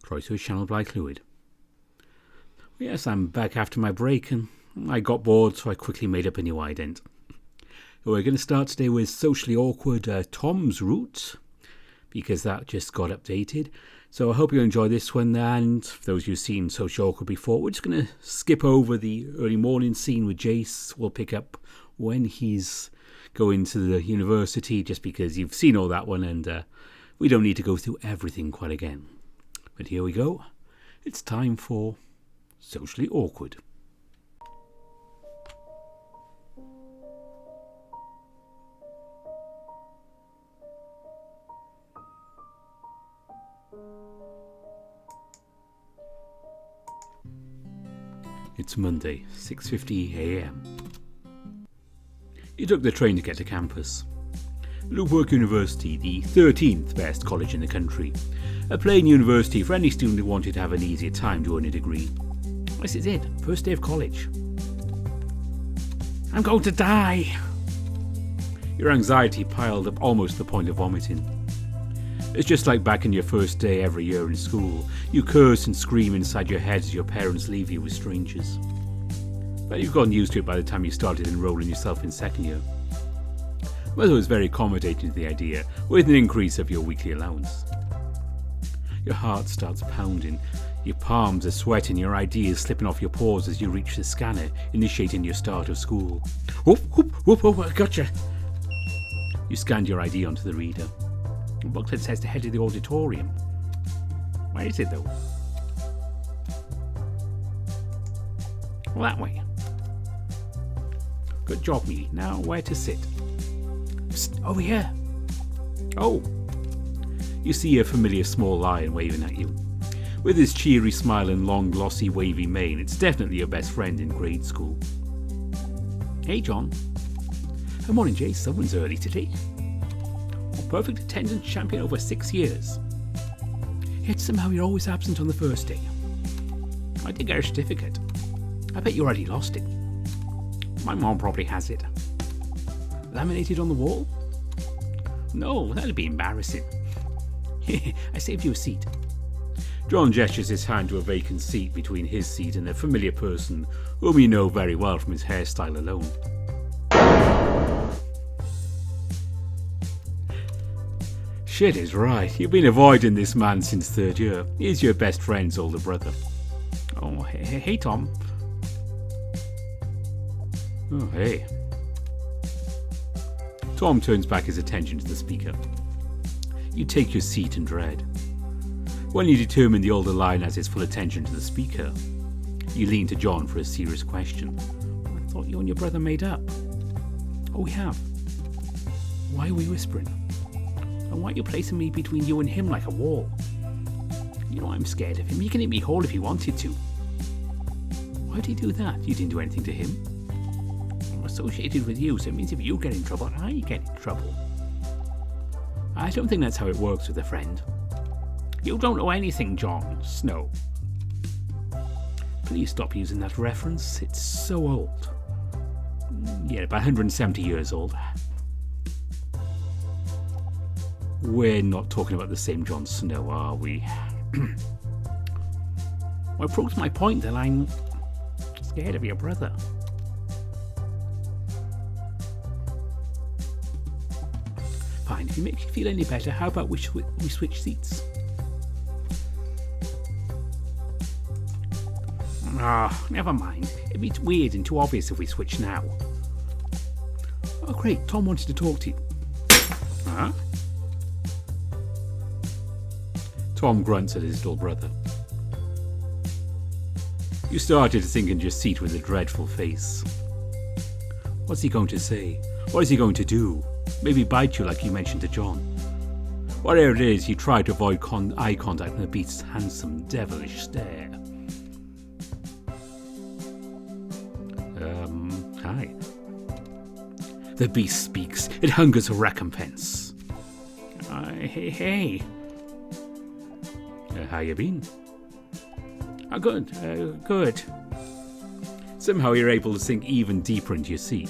Troy channeled by Fluid. Yes, I'm back after my break, and I got bored, so I quickly made up a new ident. We're going to start today with Socially Awkward Tom's Roots, because that just got updated. So I hope you enjoy this one, and for those who've seen Socially Awkward before, we're just going to skip over the early morning scene with Jayce. We'll pick up when he's going to the university, just because you've seen all that one, and we don't need to go through everything quite again. But here we go. It's time for Socially Awkward. It's Monday, 6:50 a.m. You took the train to get to campus. Loughborough University, the 13th best college in the country. A plain university for any student who wanted to have an easier time to earn a degree. This is it, first day of college. I'm going to die! Your anxiety piled up almost to the point of vomiting. It's just like back in your first day every year in school. You curse and scream inside your head as your parents leave you with strangers. But you've gotten used to it by the time you started enrolling yourself in second year. Mother was very accommodating to the idea, with an increase of your weekly allowance. Your heart starts pounding, your palms are sweating, your ideas slipping off your paws as you reach the scanner, initiating your start of school. Whoop, whoop, whoop, whoop, I gotcha! You scanned your ID onto the reader. The booklet says to head to the auditorium. Where is it though? Well, that way. Good job, me. Now where to sit? Psst, over here. Oh. You see a familiar small lion waving at you. With his cheery smile and long, glossy, wavy mane, it's definitely your best friend in grade school. Hey, John. Good morning, Jayce. Someone's early today. Perfect attendance champion over 6 years. Yet somehow you're always absent on the first day. I did get a certificate. I bet you already lost it. My mom probably has it. Laminated on the wall? No, that'd be embarrassing. I saved you a seat. John gestures his hand to a vacant seat between his seat and a familiar person whom you know very well from his hairstyle alone. Shit is right. You've been avoiding this man since third year. He's your best friend's older brother. Oh, hey, Tom. Oh, hey. Tom turns back his attention to the speaker. You take your seat in dread. When you determine the older lion has his full attention to the speaker, you lean to John for a serious question. I thought you and your brother made up. Oh, we have. Why are we whispering? And why are you placing me between you and him like a wall? You know I'm scared of him. He can hit me whole if he wanted to. Why'd he do that? You didn't do anything to him. I'm associated with you, so it means if you get in trouble, I get in trouble. I don't think that's how it works with a friend. You don't know anything, Jon Snow. Please stop using that reference. It's so old. Yeah, about 170 years old. We're not talking about the same Jon Snow, are we? Well, it proves my point that I'm scared of your brother. Fine, if it makes you feel any better, how about we switch seats? Never mind. It'd be weird and too obvious if we switch now. Oh, great. Tom wanted to talk to you. Huh? Tom grunts at his little brother. You started to sink into your seat with a dreadful face. What's he going to say? What is he going to do? Maybe bite you like you mentioned to John. Whatever it is, you try to avoid eye contact from the beast's handsome, devilish stare. Hi. The beast speaks. It hungers for recompense. Hey. How you been? Oh, good. Good. Somehow you're able to sink even deeper into your seat.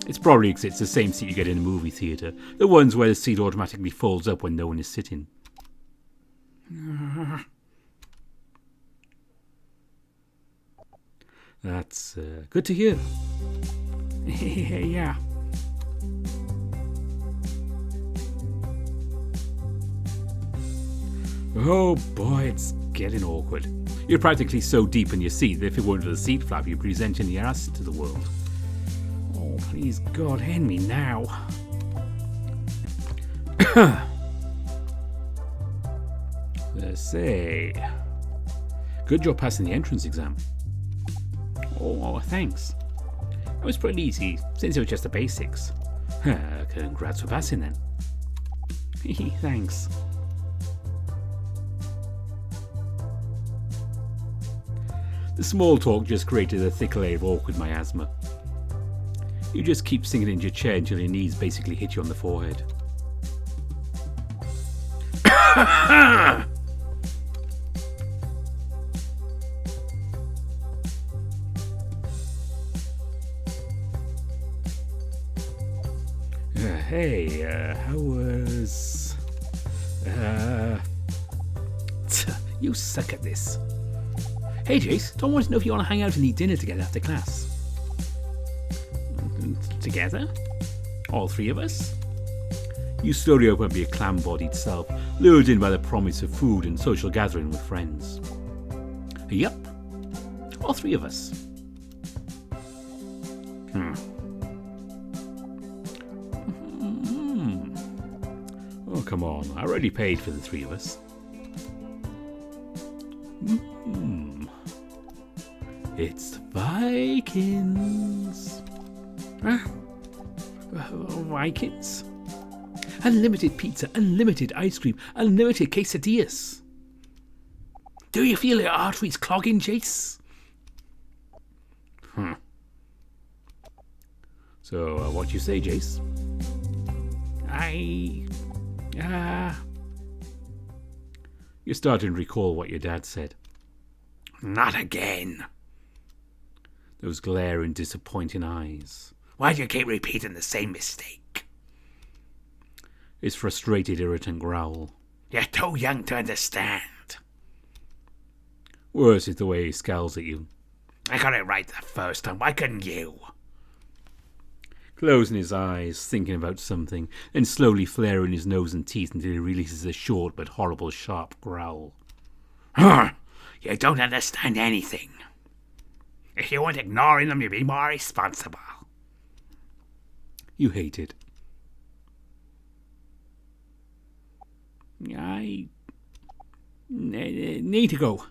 It's probably because it's the same seat you get in a movie theatre. The ones where the seat automatically folds up when no one is sitting. That's good to hear. Yeah. Oh boy, it's getting awkward. You're practically so deep in your seat that if it weren't for the seat flap, you're presenting your ass to the world. Oh, please God, hand me now. Let's say, good job passing the entrance exam. Oh, thanks. That was pretty easy, since it was just the basics. Congrats for passing then. Thanks. The small talk just created a thick layer of awkward miasma. You just keep sinking into your chair until your knees basically hit you on the forehead. Hey, how was... You suck at this. Hey Jayce, Tom wants to know if you want to hang out and eat dinner together after class. Together? All three of us? You slowly open up your clam-bodied self, lured in by the promise of food and social gathering with friends. Yup. All three of us. Oh, come on. I already paid for the three of us. It's the Vikings. Huh? Vikings? Unlimited pizza, unlimited ice cream, unlimited quesadillas. Do you feel your arteries clogging, Jayce? So, what do you say, Jayce? You're starting to recall what your dad said. Not again. Those glaring, disappointing eyes. Why do you keep repeating the same mistake? His frustrated, irritant growl. You're too young to understand. Worse is the way he scowls at you. I got it right the first time. Why couldn't you? Closing his eyes, thinking about something, then slowly flaring his nose and teeth until he releases a short but horrible sharp growl. You don't understand anything. If you weren't ignoring them, you'd be more responsible. You hate it. I need to go.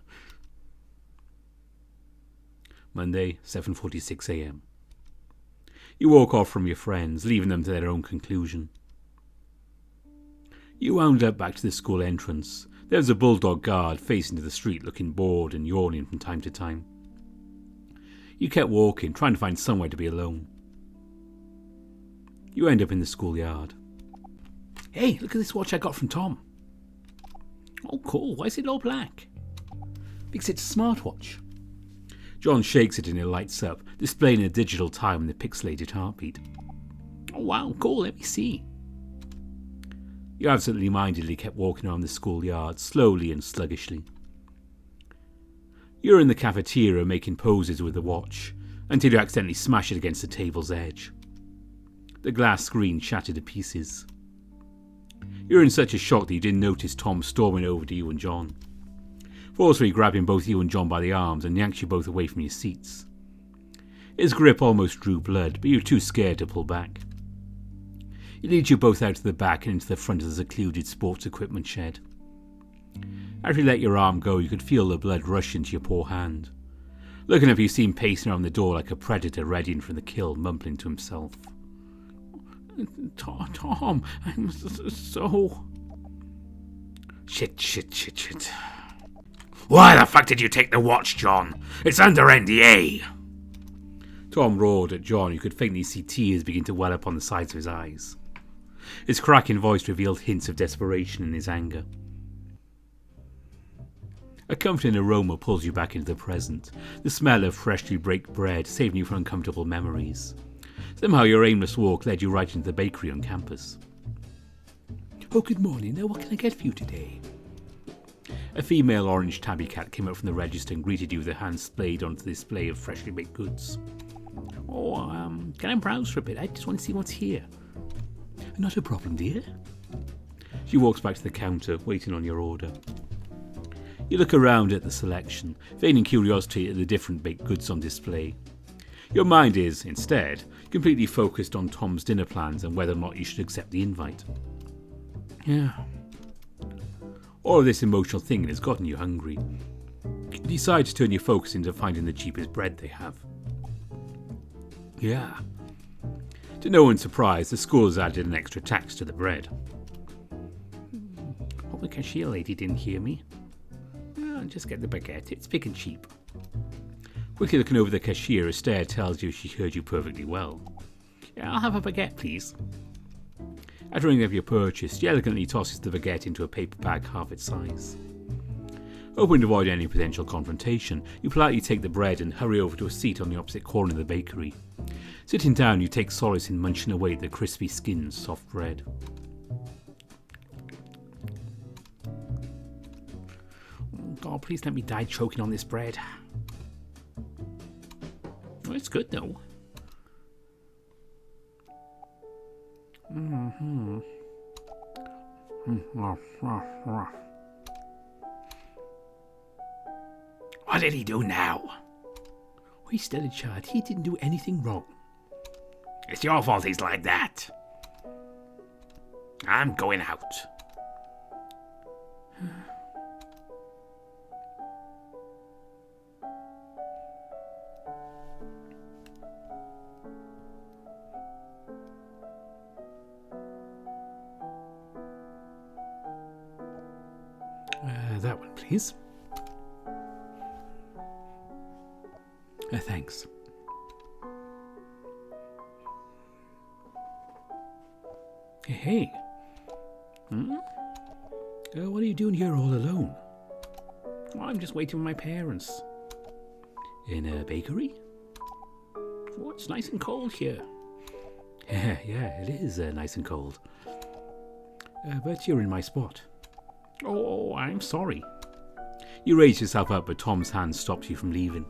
Monday, 7:46 a.m. You walk off from your friends, leaving them to their own conclusion. You wound up back to the school entrance. There was a bulldog guard facing to the street, looking bored and yawning from time to time. You kept walking, trying to find somewhere to be alone. You end up in the schoolyard. Hey, look at this watch I got from Tom. Oh, cool. Why is it all black? Because it's a smartwatch. John shakes it and it lights up, displaying a digital time and the pixelated heartbeat. Oh, wow, cool. Let me see. You absently-mindedly kept walking around the schoolyard, slowly and sluggishly. You're in the cafeteria making poses with the watch, until you accidentally smash it against the table's edge. The glass screen shattered to pieces. You're in such a shock that you didn't notice Tom storming over to you and John, forcefully grabbing both you and John by the arms and yanks you both away from your seats. His grip almost drew blood, but you were too scared to pull back. He leads you both out to the back and into the front of the secluded sports equipment shed. After you let your arm go, you could feel the blood rush into your poor hand. Looking up, you see him pacing around the door like a predator readying for the kill, mumbling to himself. Tom, I'm so... Shit. Why the fuck did you take the watch, John? It's under NDA. Tom roared at John. You could faintly see tears begin to well up on the sides of his eyes. His cracking voice revealed hints of desperation in his anger. A comforting aroma pulls you back into the present, the smell of freshly baked bread saving you from uncomfortable memories. Somehow your aimless walk led you right into the bakery on campus. Oh, good morning. Now, what can I get for you today? A female orange tabby cat came up from the register and greeted you with her hands splayed onto the display of freshly baked goods. Oh, can I browse for a bit? I just want to see what's here. Not a problem, dear. She walks back to the counter, waiting on your order. You look around at the selection, feigning curiosity at the different baked goods on display. Your mind is, instead, completely focused on Tom's dinner plans and whether or not you should accept the invite. Yeah. All of this emotional thinking has gotten you hungry. You decide to turn your focus into finding the cheapest bread they have. Yeah. To no one's surprise, the school has added an extra tax to the bread. Hope the cashier lady didn't hear me. Just get the baguette, it's big and cheap. Quickly looking over the cashier, a stare tells you she heard you perfectly well. Yeah, I'll have a baguette, please. After ringing up your purchase, she elegantly tosses the baguette into a paper bag half its size. Hoping to avoid any potential confrontation, you politely take the bread and hurry over to a seat on the opposite corner of the bakery. Sitting down, you take solace in munching away at the crispy skinned soft bread. God, please let me die choking on this bread. Oh, it's good though. What did he do now? Oh, he's still a child. He didn't do anything wrong. It's your fault he's like that. I'm going out. That one, please. Thanks. Hey. What are you doing here all alone? Oh, I'm just waiting for my parents. In a bakery? Oh, it's nice and cold here. Yeah, it is nice and cold. But you're in my spot. Oh, I'm sorry. You raise yourself up, but Tom's hand stops you from leaving.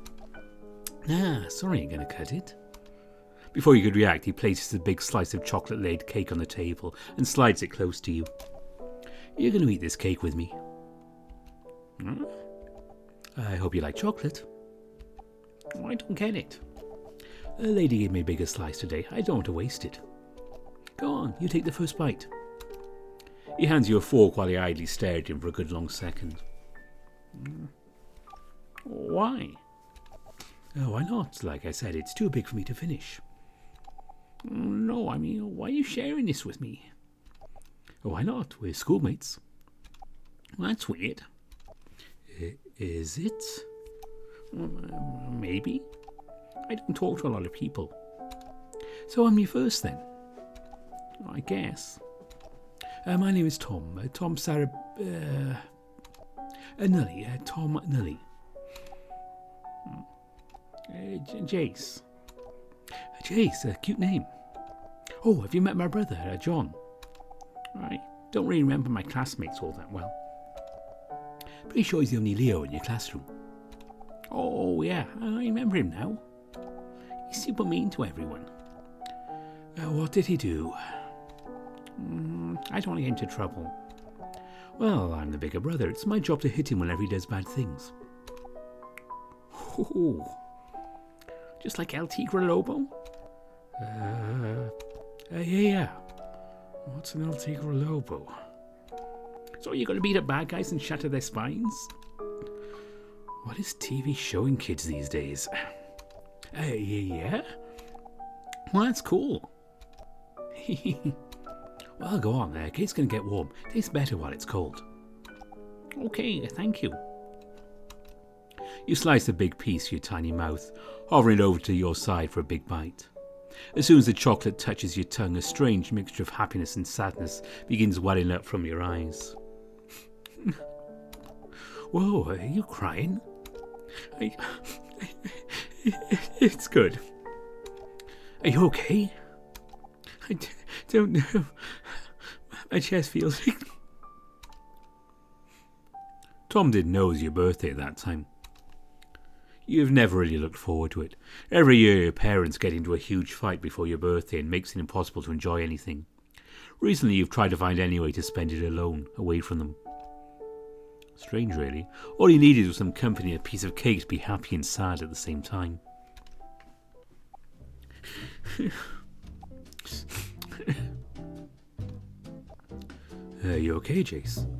Sorry, I'm going to cut it. Before you could react, he places a big slice of chocolate-laid cake on the table and slides it close to you. You're going to eat this cake with me. I hope you like chocolate. Oh, I don't get it. The lady gave me a bigger slice today. I don't want to waste it. Go on, you take the first bite. He hands you a fork while he idly stared at him for a good long second. Why? Why not? Like I said, it's too big for me to finish. No, I mean, why are you sharing this with me? Why not? We're schoolmates. Well, that's weird. Is it? Maybe. I don't talk to a lot of people. So I'm your first then? I guess. My name is Tom. Tom Sarah... Nully. Tom Nully. Jayce. Jayce, a cute name. Oh, have you met my brother, John? I don't really remember my classmates all that well. Pretty sure he's the only Leo in your classroom. Oh, yeah, I remember him now. He's super mean to everyone. What did he do? I don't want to get into trouble. Well, I'm the bigger brother. It's my job to hit him whenever he does bad things. Oh, just like El Tigre Lobo? Yeah. What's an El Tigre Lobo? So you're going to beat up bad guys and shatter their spines? What is TV showing kids these days? Yeah? Well, that's cool. Well, go on. Cake's going to get warm. Tastes better while it's cold. Okay, thank you. You slice a big piece of your tiny mouth, hovering it over to your side for a big bite. As soon as the chocolate touches your tongue, a strange mixture of happiness and sadness begins welling up from your eyes. Whoa, are you crying? It's good. Are you okay? I don't know. My chest feels... Tom didn't know it was your birthday at that time. You've never really looked forward to it. Every year your parents get into a huge fight before your birthday and makes it impossible to enjoy anything. Recently you've tried to find any way to spend it alone, away from them. Strange, really. All you needed was some company and a piece of cake to be happy and sad at the same time. You okay, Jayce?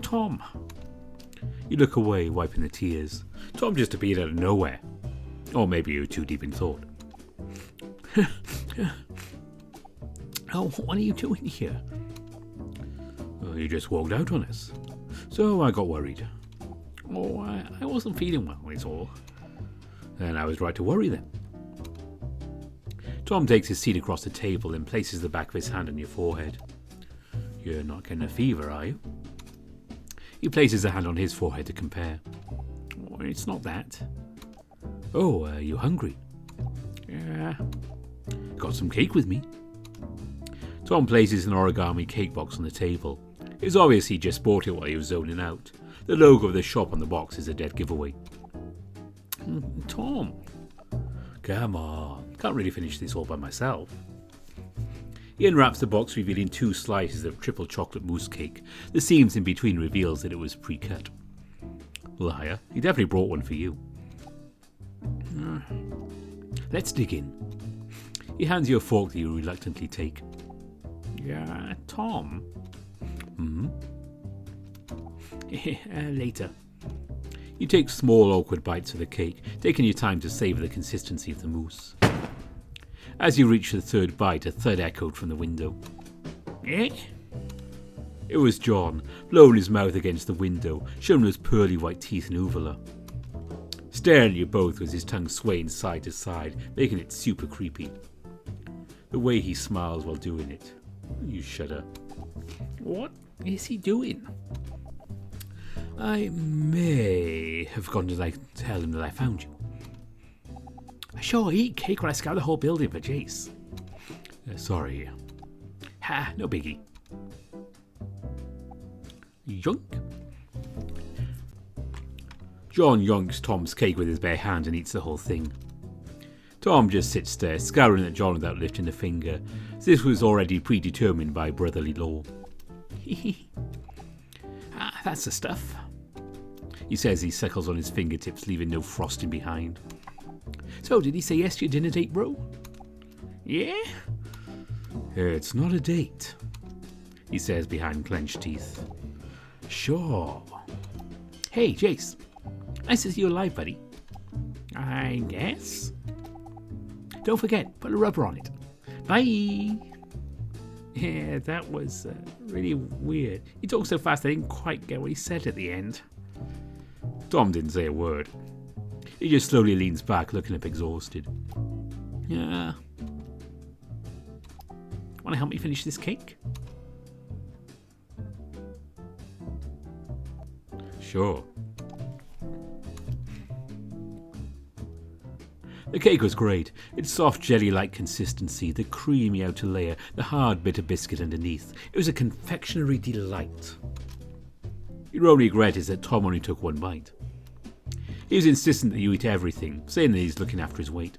Tom. You look away, wiping the tears. Tom just appeared out of nowhere. Or maybe you were too deep in thought. Oh, what are you doing here? You just walked out on us. So I got worried. Oh, I wasn't feeling well, is all. And I was right to worry then. Tom takes his seat across the table and places the back of his hand on your forehead. You're not getting a fever, are you? He places a hand on his forehead to compare. Oh, it's not that. Oh, are you hungry? Yeah. Got some cake with me. Tom places an origami cake box on the table. It's obvious he just bought it while he was zoning out. The logo of the shop on the box is a dead giveaway. Tom. Come on. Can't really finish this all by myself. He unwraps the box, revealing 2 slices of triple chocolate mousse cake. The seams in between reveals that it was pre-cut. Liar, he definitely brought one for you. Let's dig in. He hands you a fork that you reluctantly take. Yeah, Tom. Later. You take small, awkward bites of the cake, taking your time to savour the consistency of the mousse. As you reach the 3rd bite, a thud echoed from the window. Eh? It was John, blowing his mouth against the window, showing his pearly white teeth and uvula. Staring at you both with his tongue swaying side to side, making it super creepy. The way he smiles while doing it. You shudder. What is he doing? I may have forgotten to tell him that I found you. I sure eat cake when I scout the whole building for Jayce. Sorry. Ha, no biggie. Yoink. John yonks Tom's cake with his bare hand and eats the whole thing. Tom just sits there, scowling at John without lifting a finger. This was already predetermined by brotherly law. That's the stuff. He says he suckles on his fingertips, leaving no frosting behind. So, did he say yes to your dinner date, bro? Yeah? It's not a date, he says behind clenched teeth. Sure. Hey, Jayce. Nice to see you alive, buddy. I guess. Don't forget, put a rubber on it. Bye. Yeah, that was really weird. He talked so fast I didn't quite get what he said at the end. Tom didn't say a word. He just slowly leans back, looking up exhausted. Yeah. Want to help me finish this cake? Sure. The cake was great. Its soft jelly-like consistency, the creamy outer layer, the hard bit of biscuit underneath. It was a confectionery delight. Your only regret is that Tom only took 1 bite. He was insistent that you eat everything, saying that he's looking after his weight.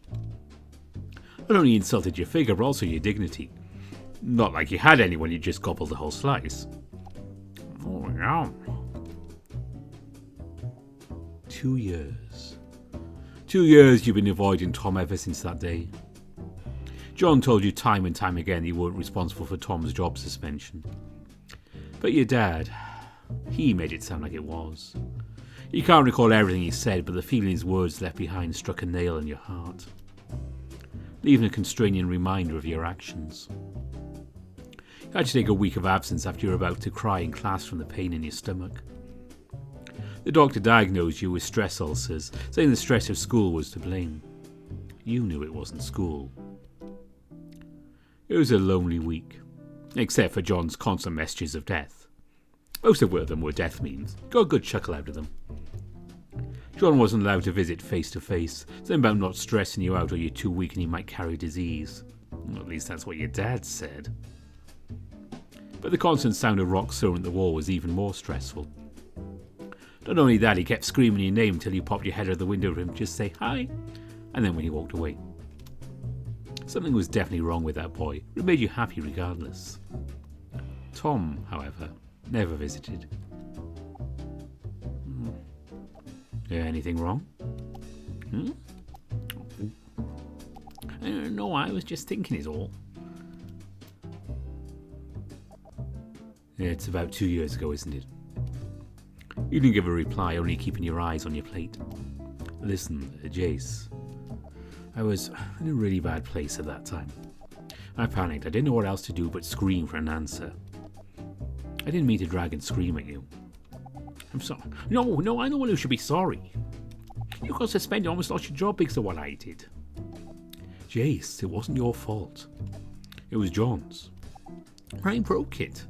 Not only insulted your figure, but also your dignity. Not like you had any when you just gobbled the whole slice. Oh, yum. 2 years. 2 years you've been avoiding Tom ever since that day. John told you time and time again you weren't responsible for Tom's job suspension. But your dad, he made it sound like it was. You can't recall everything he said, but the feeling his words left behind struck a nail in your heart, leaving a constraining reminder of your actions. You had to take a week of absence after you were about to cry in class from the pain in your stomach. The doctor diagnosed you with stress ulcers, saying the stress of school was to blame. You knew it wasn't school. It was a lonely week, except for John's constant messages of death. Most of them were death memes. Got a good chuckle out of them. John wasn't allowed to visit face to face, something about not stressing you out or you're too weak and you might carry disease. Well, at least that's what your dad said. But the constant sound of rocks thrown at the wall was even more stressful. Not only that, he kept screaming your name until you popped your head out the window for him to just say hi, and then when he walked away. Something was definitely wrong with that boy. It made you happy regardless. Tom, however, never visited. Anything wrong? No, I was just thinking is all. It's about 2 years ago, isn't it? You didn't give a reply, only keeping your eyes on your plate. Listen, Jayce, I was in a really bad place at that time. I panicked. I didn't know what else to do but scream for an answer. I didn't mean to drag and scream at you. I'm sorry. No, I'm the one who should be sorry. You got suspended, almost lost your job because of what I did. Jayce, it wasn't your fault. It was John's. I broke it.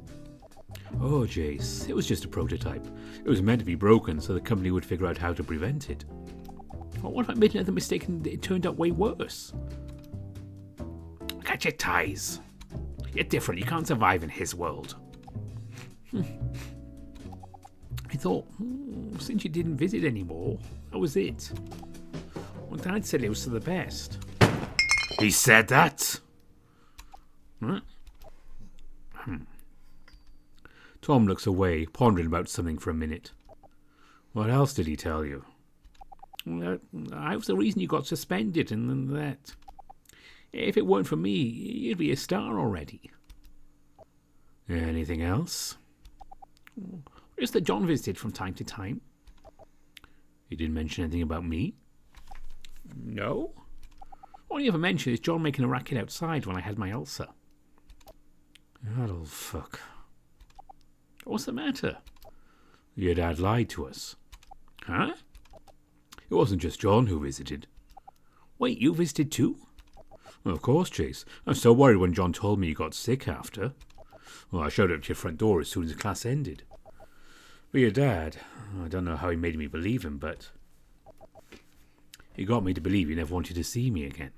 Oh, Jayce, it was just a prototype. It was meant to be broken so the company would figure out how to prevent it. Well, what if I made another mistake and it turned out way worse? Catch your ties. You're different. You can't survive in his world. I thought, since you didn't visit anymore, that was it. Well, Dad said it was for the best. He said that? Huh? Tom looks away, pondering about something for a minute. What else did he tell you? I was the reason you got suspended and that. If it weren't for me, you'd be a star already. Anything else? Just that John visited from time to time. He didn't mention anything about me? No. All he ever mentioned is John making a racket outside when I had my ulcer. That old fuck. What's the matter? Your dad lied to us. Huh? It wasn't just John who visited. Wait, you visited too? Well, of course, Jayce. I was so worried when John told me you got sick after. Well, I showed up to your front door as soon as class ended. But your dad, I don't know how he made me believe him, but he got me to believe you never wanted to see me again.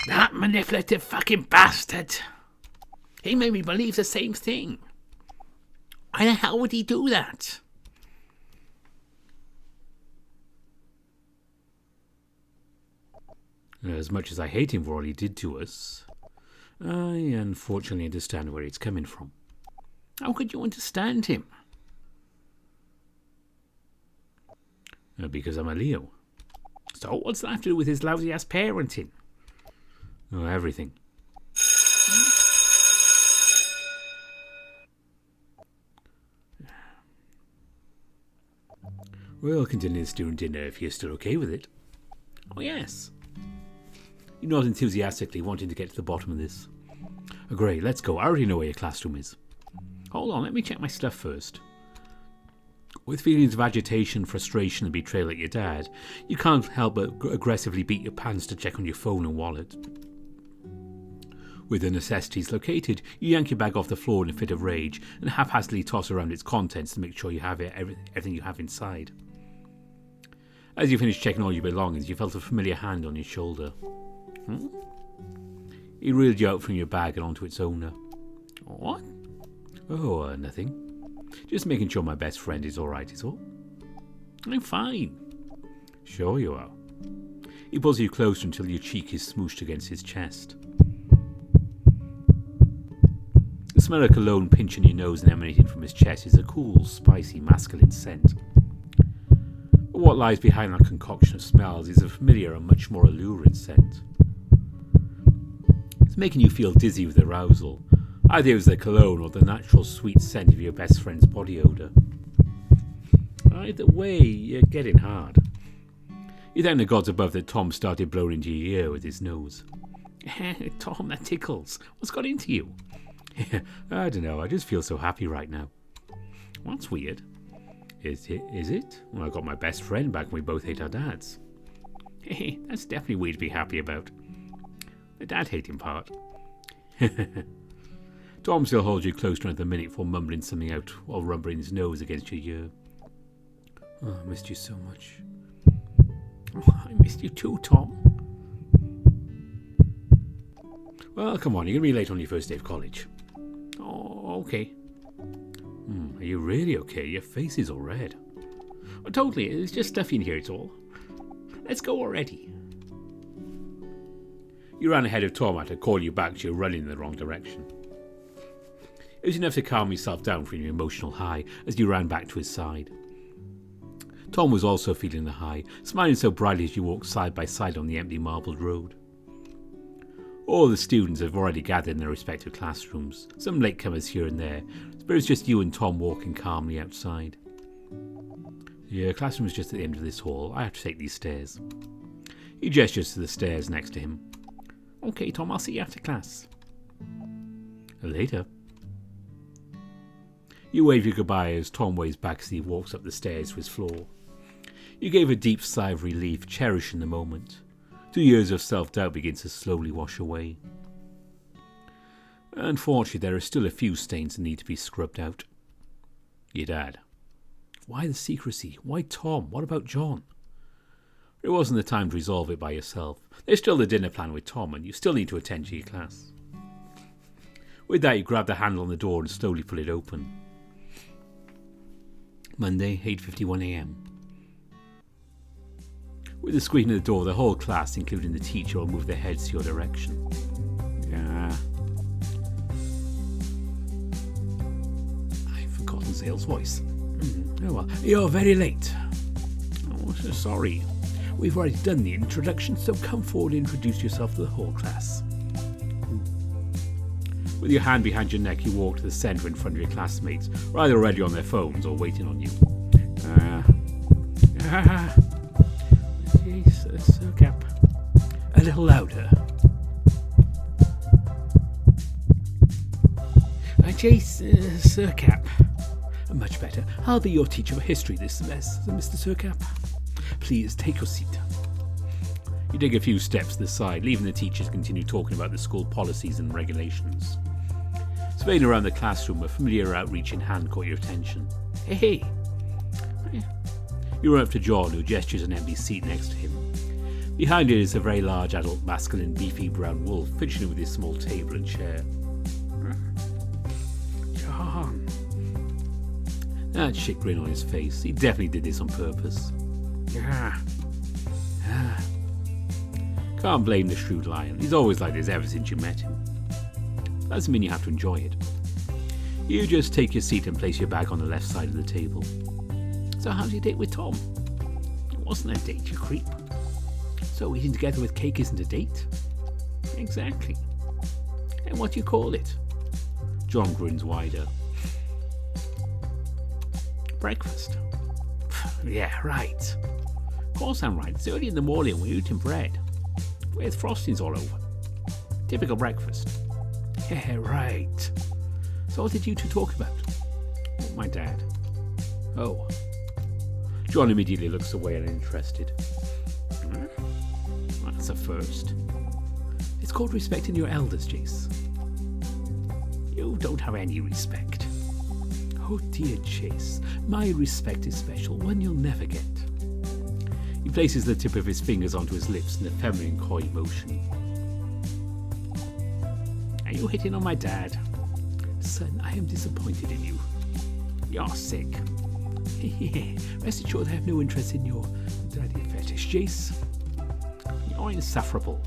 That manipulative fucking bastard! He made me believe the same thing. Why the hell would he do that? As much as I hate him for all he did to us, I unfortunately understand where he's coming from. How could you understand him? Because I'm a Leo. So what's that to do with his lousy-ass parenting? Oh, everything. We'll continue this during dinner if you're still okay with it. Oh, yes. You nod enthusiastically, wanting to get to the bottom of this. Oh, great, let's go. I already know where your classroom is. Hold on, let me check my stuff first. With feelings of agitation, frustration and betrayal at your dad, you can't help but aggressively beat your pants to check on your phone and wallet. With the necessities located, you yank your bag off the floor in a fit of rage and haphazardly toss around its contents to make sure you have everything you have inside. As you finish checking all your belongings, you felt a familiar hand on your shoulder. He reeled you out from your bag and onto its owner. What? Oh, nothing. Just making sure my best friend is alright is all. I'm fine. Sure you are. He pulls you closer until your cheek is smooshed against his chest. The smell of cologne pinching your nose and emanating from his chest is a cool, spicy, masculine scent. But what lies behind that concoction of smells is a familiar and much more alluring scent. It's making you feel dizzy with arousal. Either it was the cologne or the natural sweet scent of your best friend's body odour. Either way, you're getting hard. You thank the gods above that Tom started blowing into your ear with his nose. Tom, that tickles. What's got into you? I don't know, I just feel so happy right now. That's weird. Is it? Well, I got my best friend back when we both hate our dads. Hey, that's definitely weird to be happy about. The dad hating part. Tom still holds you close for another minute before mumbling something out while rubbing his nose against your ear. Oh, I missed you so much. Oh, I missed you too, Tom. Well, come on, you're going to be late on your first day of college. Oh, okay. Are you really okay? Your face is all red. Oh, totally, it's just stuffy in here, it's all. Let's go already. You ran ahead of Tom to call you back, so you're running in the wrong direction. It was enough to calm yourself down from your emotional high as you ran back to his side. Tom was also feeling the high, smiling so brightly as you walked side by side on the empty marbled road. All the students have already gathered in their respective classrooms, some latecomers here and there, but it was just you and Tom walking calmly outside. Your classroom is just at the end of this hall. I have to take these stairs. He gestures to the stairs next to him. Okay, Tom, I'll see you after class. Later. You wave your goodbye as Tom waves back as he walks up the stairs to his floor. You gave a deep sigh of relief, cherishing the moment. 2 years of self-doubt begins to slowly wash away. Unfortunately, there are still a few stains that need to be scrubbed out. Your dad. Why the secrecy? Why Tom? What about John? It wasn't the time to resolve it by yourself. There's still the dinner plan with Tom, and you still need to attend to your class. With that, you grab the handle on the door and slowly pull it open. Monday, 8:51 a.m. With the squeak of the door, the whole class, including the teacher, will move their heads to your direction. I've forgotten Zale's voice. Oh well, you're very late. Oh, so sorry. We've already done the introduction, so come forward and introduce yourself to the whole class. With your hand behind your neck, you walk to the centre in front of your classmates, either already on their phones or waiting on you. Jayce, Sircap. A little louder. Jayce, Sircap. Much better. I'll be your teacher of history this semester, Mr. Sircap. Please take your seat. You take a few steps to the side, leaving the teachers continue talking about the school policies and regulations. Surveying around the classroom, a familiar outreach in hand caught your attention. Hey! You run up to John, who gestures an empty seat next to him. Behind it is a very large adult masculine beefy brown wolf, fidgeting with his small table and chair. John. That shit grin on his face. He definitely did this on purpose. Can't blame the shrewd lion. He's always like this ever since you met him. Doesn't mean you have to enjoy it. You just take your seat and place your bag on the left side of the table. So how's your date with Tom? It wasn't a date, you creep. So eating together with cake isn't a date? Exactly. And what do you call it? John grins wider. Breakfast. Yeah, right. Of course I'm right. It's early in the morning. We're eating bread with frostings all over. Typical breakfast. Yeah, right. So what did you two talk about? My dad. Oh. John immediately looks away uninterested. That's a first. It's called respecting your elders, Jayce. You don't have any respect. Oh dear, Jayce. My respect is special, one you'll never get. He places the tip of his fingers onto his lips in a feminine coy motion. Are you hitting on my dad? Son, I am disappointed in you. You're sick. Rest assured I have no interest in your daddy fetish, Jayce. You're insufferable.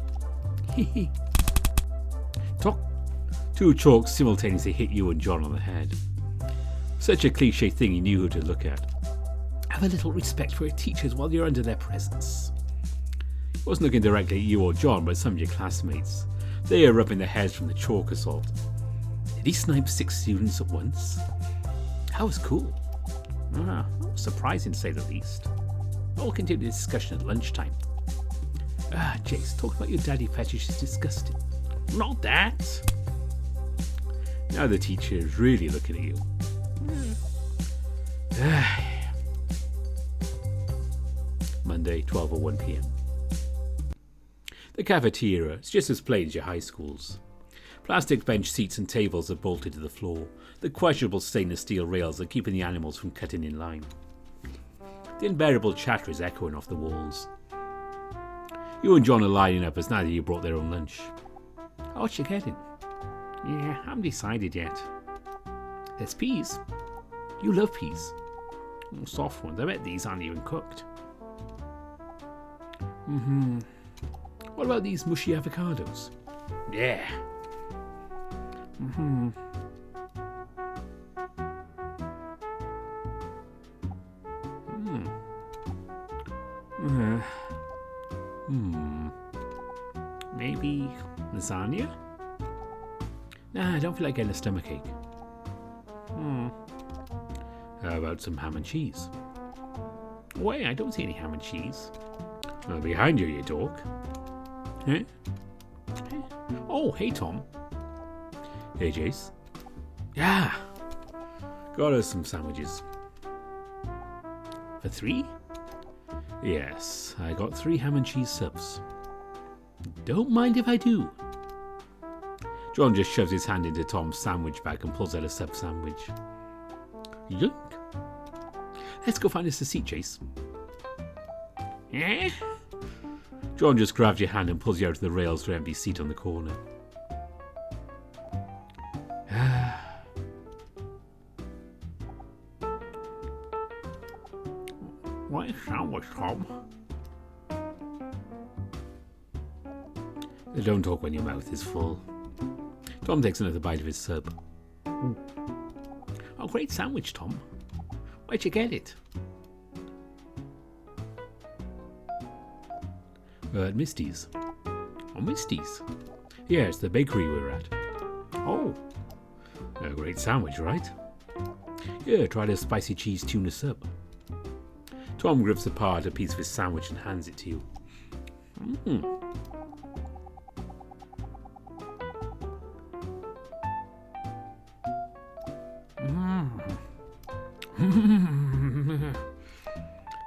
Two chalks simultaneously hit you and John on the head. Such a cliche thing he knew who to look at. Have a little respect for your teachers while you're under their presence. He wasn't looking directly at you or John, but some of your classmates. They are rubbing their heads from the chalk assault. Did he snipe 6 students at once? That was cool. Surprising to say the least. We'll continue the discussion at lunchtime. Jayce, talking about your daddy fetish is disgusting. Not that. Now the teacher is really looking at you. Monday, 12:01 p.m. The cafeteria is just as plain as your high school's. Plastic bench seats and tables are bolted to the floor. The questionable stainless steel rails are keeping the animals from cutting in line. The unbearable chatter is echoing off the walls. You and John are lining up as neither of you brought their own lunch. What you getting? Yeah, I haven't decided yet. There's peas. You love peas. Soft ones. I bet these aren't even cooked. What about these mushy avocados? Yeah. Maybe lasagna? Nah, I don't feel like getting a stomachache. How about some ham and cheese? Wait, I don't see any ham and cheese. Behind you, you dork. Eh? Oh, hey Tom. Hey, Jayce. Yeah. Got us some sandwiches. For 3? Yes, I got 3 ham and cheese subs. Don't mind if I do. John just shoves his hand into Tom's sandwich bag and pulls out a sub sandwich. Yoink. Let's go find us a seat, Jayce. Eh? John just grabs your hand and pulls you out to the rails for an empty seat on the corner. What sandwich, Tom? Don't talk when your mouth is full. Tom takes another bite of his sub. Oh, great sandwich, Tom. Where'd you get it? At Misty's. Oh, Misty's. Yeah, it's the bakery we're at. Oh. A great sandwich, right? Yeah, try the spicy cheese tuna sub. Tom grips apart a piece of his sandwich and hands it to you.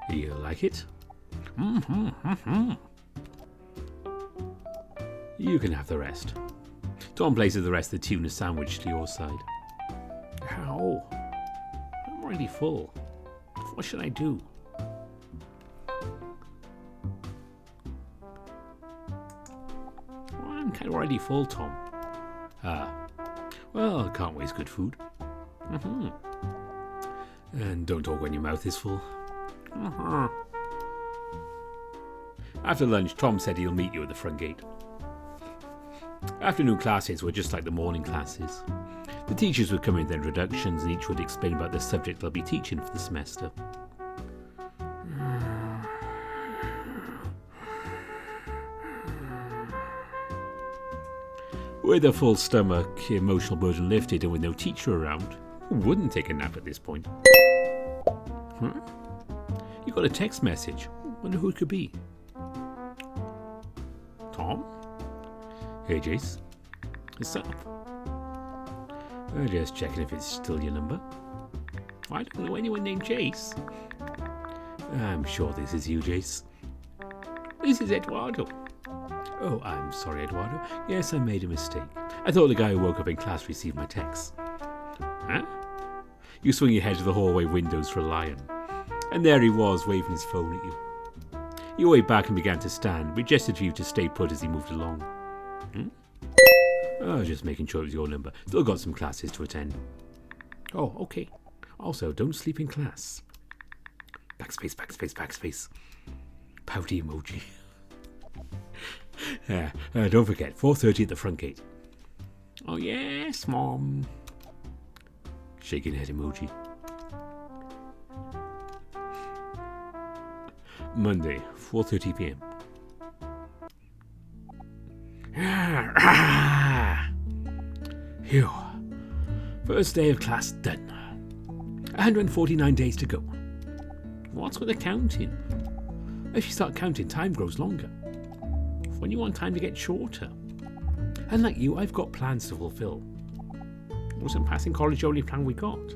You like it? You can have the rest. Tom places the rest of the tuna sandwich to your side. Ow. I'm really full. What should I do? Well, I'm kind of already full, Tom. Well, can't waste good food. And don't talk when your mouth is full. After lunch, Tom said he'll meet you at the front gate. Afternoon classes were just like the morning classes. The teachers would come in with introductions and each would explain about the subject they'll be teaching for the semester. With a full stomach, emotional burden lifted, and with no teacher around, who wouldn't take a nap at this point? You got a text message. Wonder who it could be. Tom? Hey, Jayce. What's up? Just checking if it's still your number. I don't know anyone named Jayce. I'm sure this is you, Jayce. This is Eduardo. Oh, I'm sorry, Eduardo. Yes, I made a mistake. I thought the guy who woke up in class received my text. Huh? You swing your head to the hallway windows for a lion. And there he was, waving his phone at you. He waved back and began to stand, but gestured for you to stay put as he moved along. Oh, just making sure it was your number. Still got some classes to attend. Oh, okay. Also, don't sleep in class. Backspace, backspace, backspace. Pouty emoji. Don't forget, 4:30 at the front gate. Oh, yes, Mom. Shaking head emoji. Monday, 4:30 p.m. Phew. First day of class done. 149 days to go. What's with the counting? If you start counting, time grows longer. When you want time to get shorter. Unlike you, I've got plans to fulfill. Wasn't passing college the only plan we got?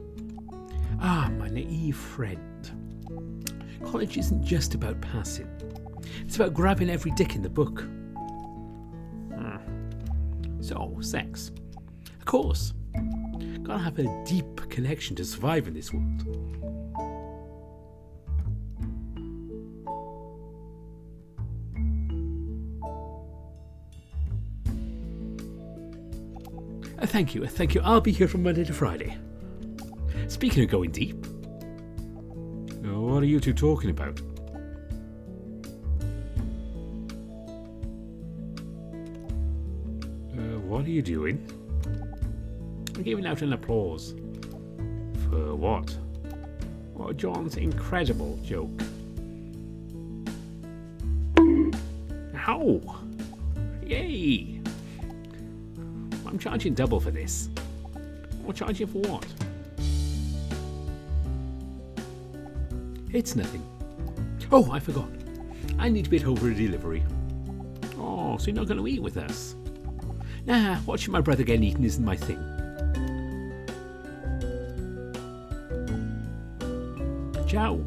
Ah, my naive friend. College isn't just about passing. It's about grabbing every dick in the book. So, sex. Of course. Gotta have a deep connection to survive in this world. Thank you. I'll be here from Monday to Friday. Speaking of going deep, what are you two talking about? What are you doing? I'm giving out an applause. For what? Oh, John's incredible joke. Ow! Yay! I'm charging double for this. Or charging for what? It's nothing. Oh, I forgot. I need to be at home for a delivery. Oh, so you're not going to eat with us? Nah, watching my brother get eaten isn't my thing. Ciao.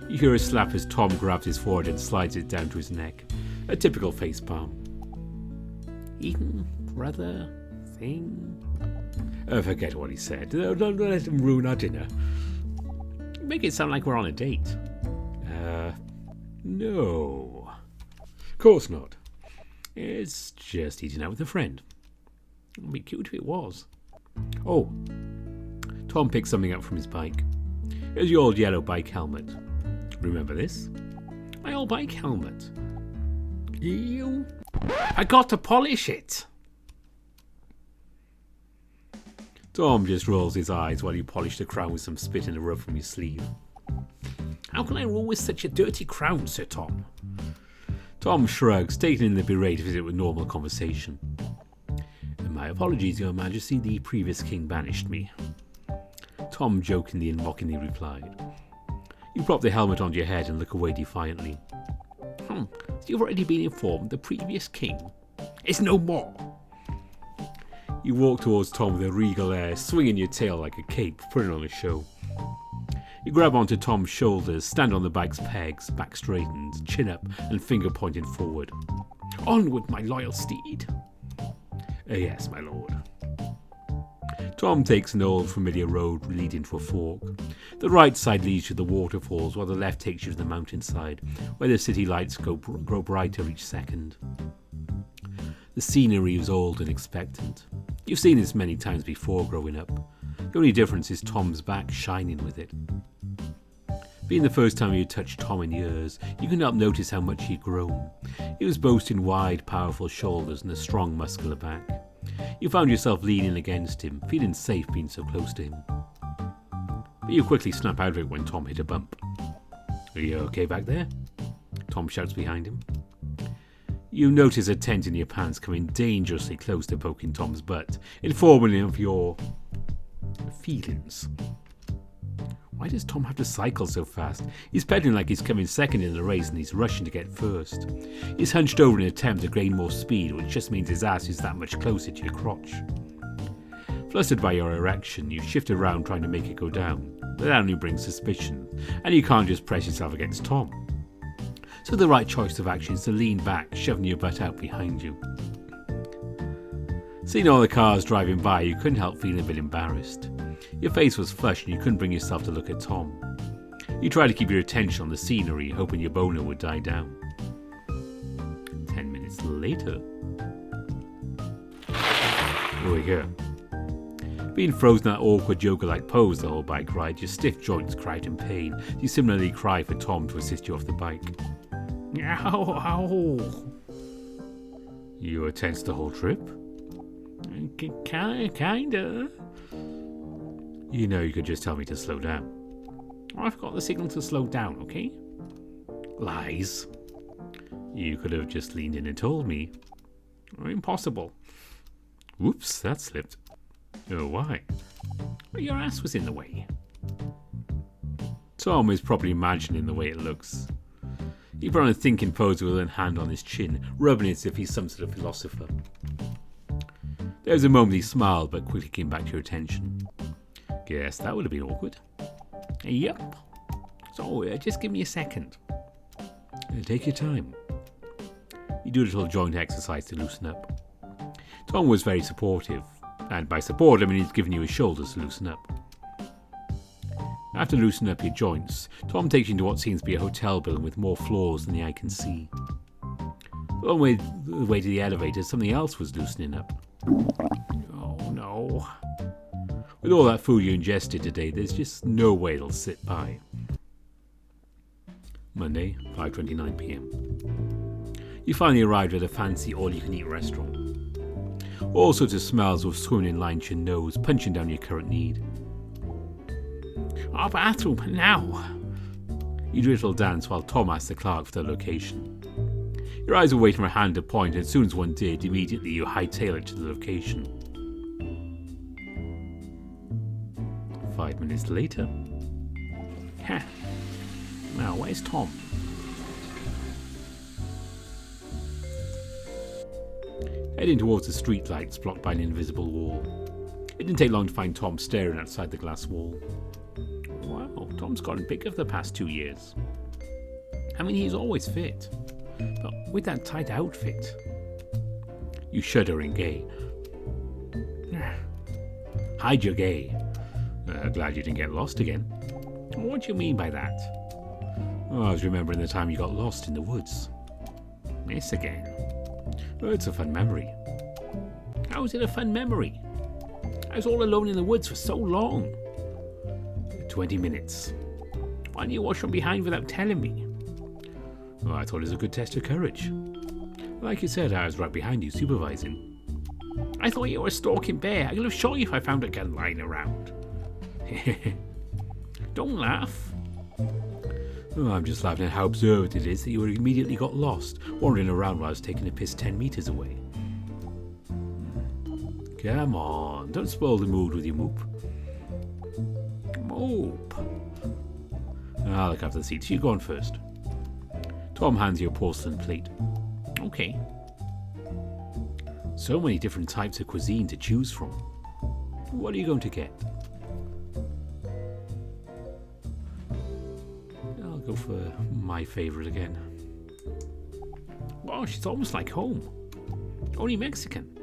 You hear a slap as Tom grabs his forehead and slides it down to his neck. A typical facepalm. Eaten, brother, thing. Forget what he said. Don't let him ruin our dinner. You make it sound like we're on a date. No. Of course not. It's just eating out with a friend. It'd be cute if it was. Oh. Tom picked something up from his bike. It was your old yellow bike helmet. Remember this? My old bike helmet. You? I got to polish it. Tom just rolls his eyes while you polish the crown with some spit and a rub from his sleeve. How can I roll with such a dirty crown, Sir Tom? Tom shrugs, taking in the berate visit with normal conversation. My apologies, Your Majesty, the previous king banished me. Tom jokingly and mockingly replied. You prop the helmet onto your head and look away defiantly. So you've already been informed the previous king is no more. You walk towards Tom with a regal air, swinging your tail like a cape, putting on a show. You grab onto Tom's shoulders, stand on the bike's pegs, back straightened, chin up and finger pointed forward. Onward, my loyal steed. Yes, my lord. Tom takes an old familiar road leading to a fork. The right side leads to the waterfalls, while the left takes you to the mountainside, where the city lights grow brighter each second. The scenery is old and expectant. You've seen this many times before growing up. The only difference is Tom's back shining with it. Being the first time you touched Tom in years, you couldn't help notice how much he'd grown. He was boasting wide, powerful shoulders and a strong, muscular back. You found yourself leaning against him, feeling safe being so close to him. But you quickly snap out of it when Tom hit a bump. Are you okay back there? Tom shouts behind him. You notice a tent in your pants coming dangerously close to poking Tom's butt, informing him of your feelings. Why does Tom have to cycle so fast? He's pedaling like he's coming second in the race and he's rushing to get first. He's hunched over in an attempt to gain more speed, which just means his ass is that much closer to your crotch. Flustered by your erection, you shift around trying to make it go down, but that only brings suspicion, and you can't just press yourself against Tom. So the right choice of action is to lean back, shoving your butt out behind you. Seeing all the cars driving by, you couldn't help feeling a bit embarrassed. Your face was flushed and you couldn't bring yourself to look at Tom. You tried to keep your attention on the scenery, hoping your boner would die down. 10 minutes later. Over here. Being frozen in that awkward Joker-like pose the whole bike ride, your stiff joints cried in pain. You similarly cry for Tom to assist you off the bike. Ow, ow. You were tense the whole trip? Kinda. You know you could just tell me to slow down. I've got the signal to slow down, okay? Lies. You could have just leaned in and told me. Impossible. Whoops, that slipped. Oh, why? Well, your ass was in the way. Tom is probably imagining the way it looks. He put on a thinking pose with one hand on his chin, rubbing it as if he's some sort of philosopher. There was a moment he smiled, but quickly came back to your attention. Guess that would have been awkward. Yep. So, just give me a second. Take your time. You do a little joint exercise to loosen up. Tom was very supportive, and by support I mean he's giving you his shoulders to loosen up. After loosening up your joints, Tom takes you into what seems to be a hotel building with more floors than the eye can see. On the way to the elevator, something else was loosening up. Oh no. With all that food you ingested today, there's just no way it'll sit by. Monday, 5:29 p.m. You finally arrived at a fancy all-you-can-eat restaurant. All sorts of smells were swimming in line to your nose, punching down your current need. Our bathroom, now! You do a little dance while Tom asked the clerk for the location. Your eyes were waiting for a hand to point, and as soon as one did, immediately you hightail it to the location. 5 minutes later. Heh. Now, where's Tom? Heading towards the streetlights blocked by an invisible wall. It didn't take long to find Tom staring outside the glass wall. Wow, Tom's gotten bigger for the past 2 years. I mean, he's always fit. But with that tight outfit... You shudder in gay. Hide your gay. Glad you didn't get lost again. What do you mean by that? Oh, I was remembering the time you got lost in the woods. This again. Oh, it's a fun memory. How is it a fun memory? I was all alone in the woods for so long. 20 minutes. Why didn't you wash from behind without telling me? Oh, I thought it was a good test of courage. Like you said, I was right behind you, supervising. I thought you were a stalking bear. I could have shot you if I found a gun lying around. Don't laugh. Oh, I'm just laughing at how absurd it is that you immediately got lost, wandering around while I was taking a piss 10 meters away. Come on, don't spoil the mood with your moop. Moop. I'll look after the seats. You go on first. Tom hands you a porcelain plate. Okay. So many different types of cuisine to choose from. What are you going to get? I'll go for my favourite again. Gosh, it's almost like home. Only Mexican.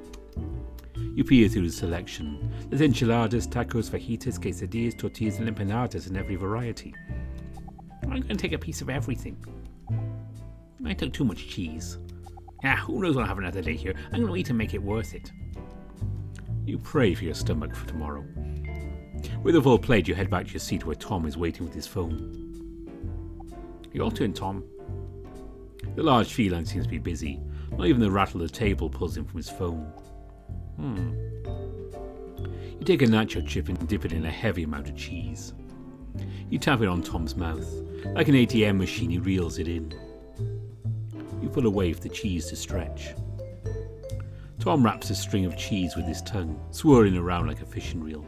You peer through the selection. There's enchiladas, tacos, fajitas, quesadillas, tortillas, and empanadas in every variety. I'm going to take a piece of everything. I took too much cheese. Who knows what I'll have another day here. I'm going to eat and make it worth it. You pray for your stomach for tomorrow. With a full plate, you head back to your seat where Tom is waiting with his phone. Your turn, Tom. The large feline seems to be busy. Not even the rattle of the table pulls him from his phone. You take a nacho chip and dip it in a heavy amount of cheese. You tap it on Tom's mouth. Like an ATM machine, he reels it in. You pull away for the cheese to stretch. Tom wraps a string of cheese with his tongue, swirling around like a fishing reel.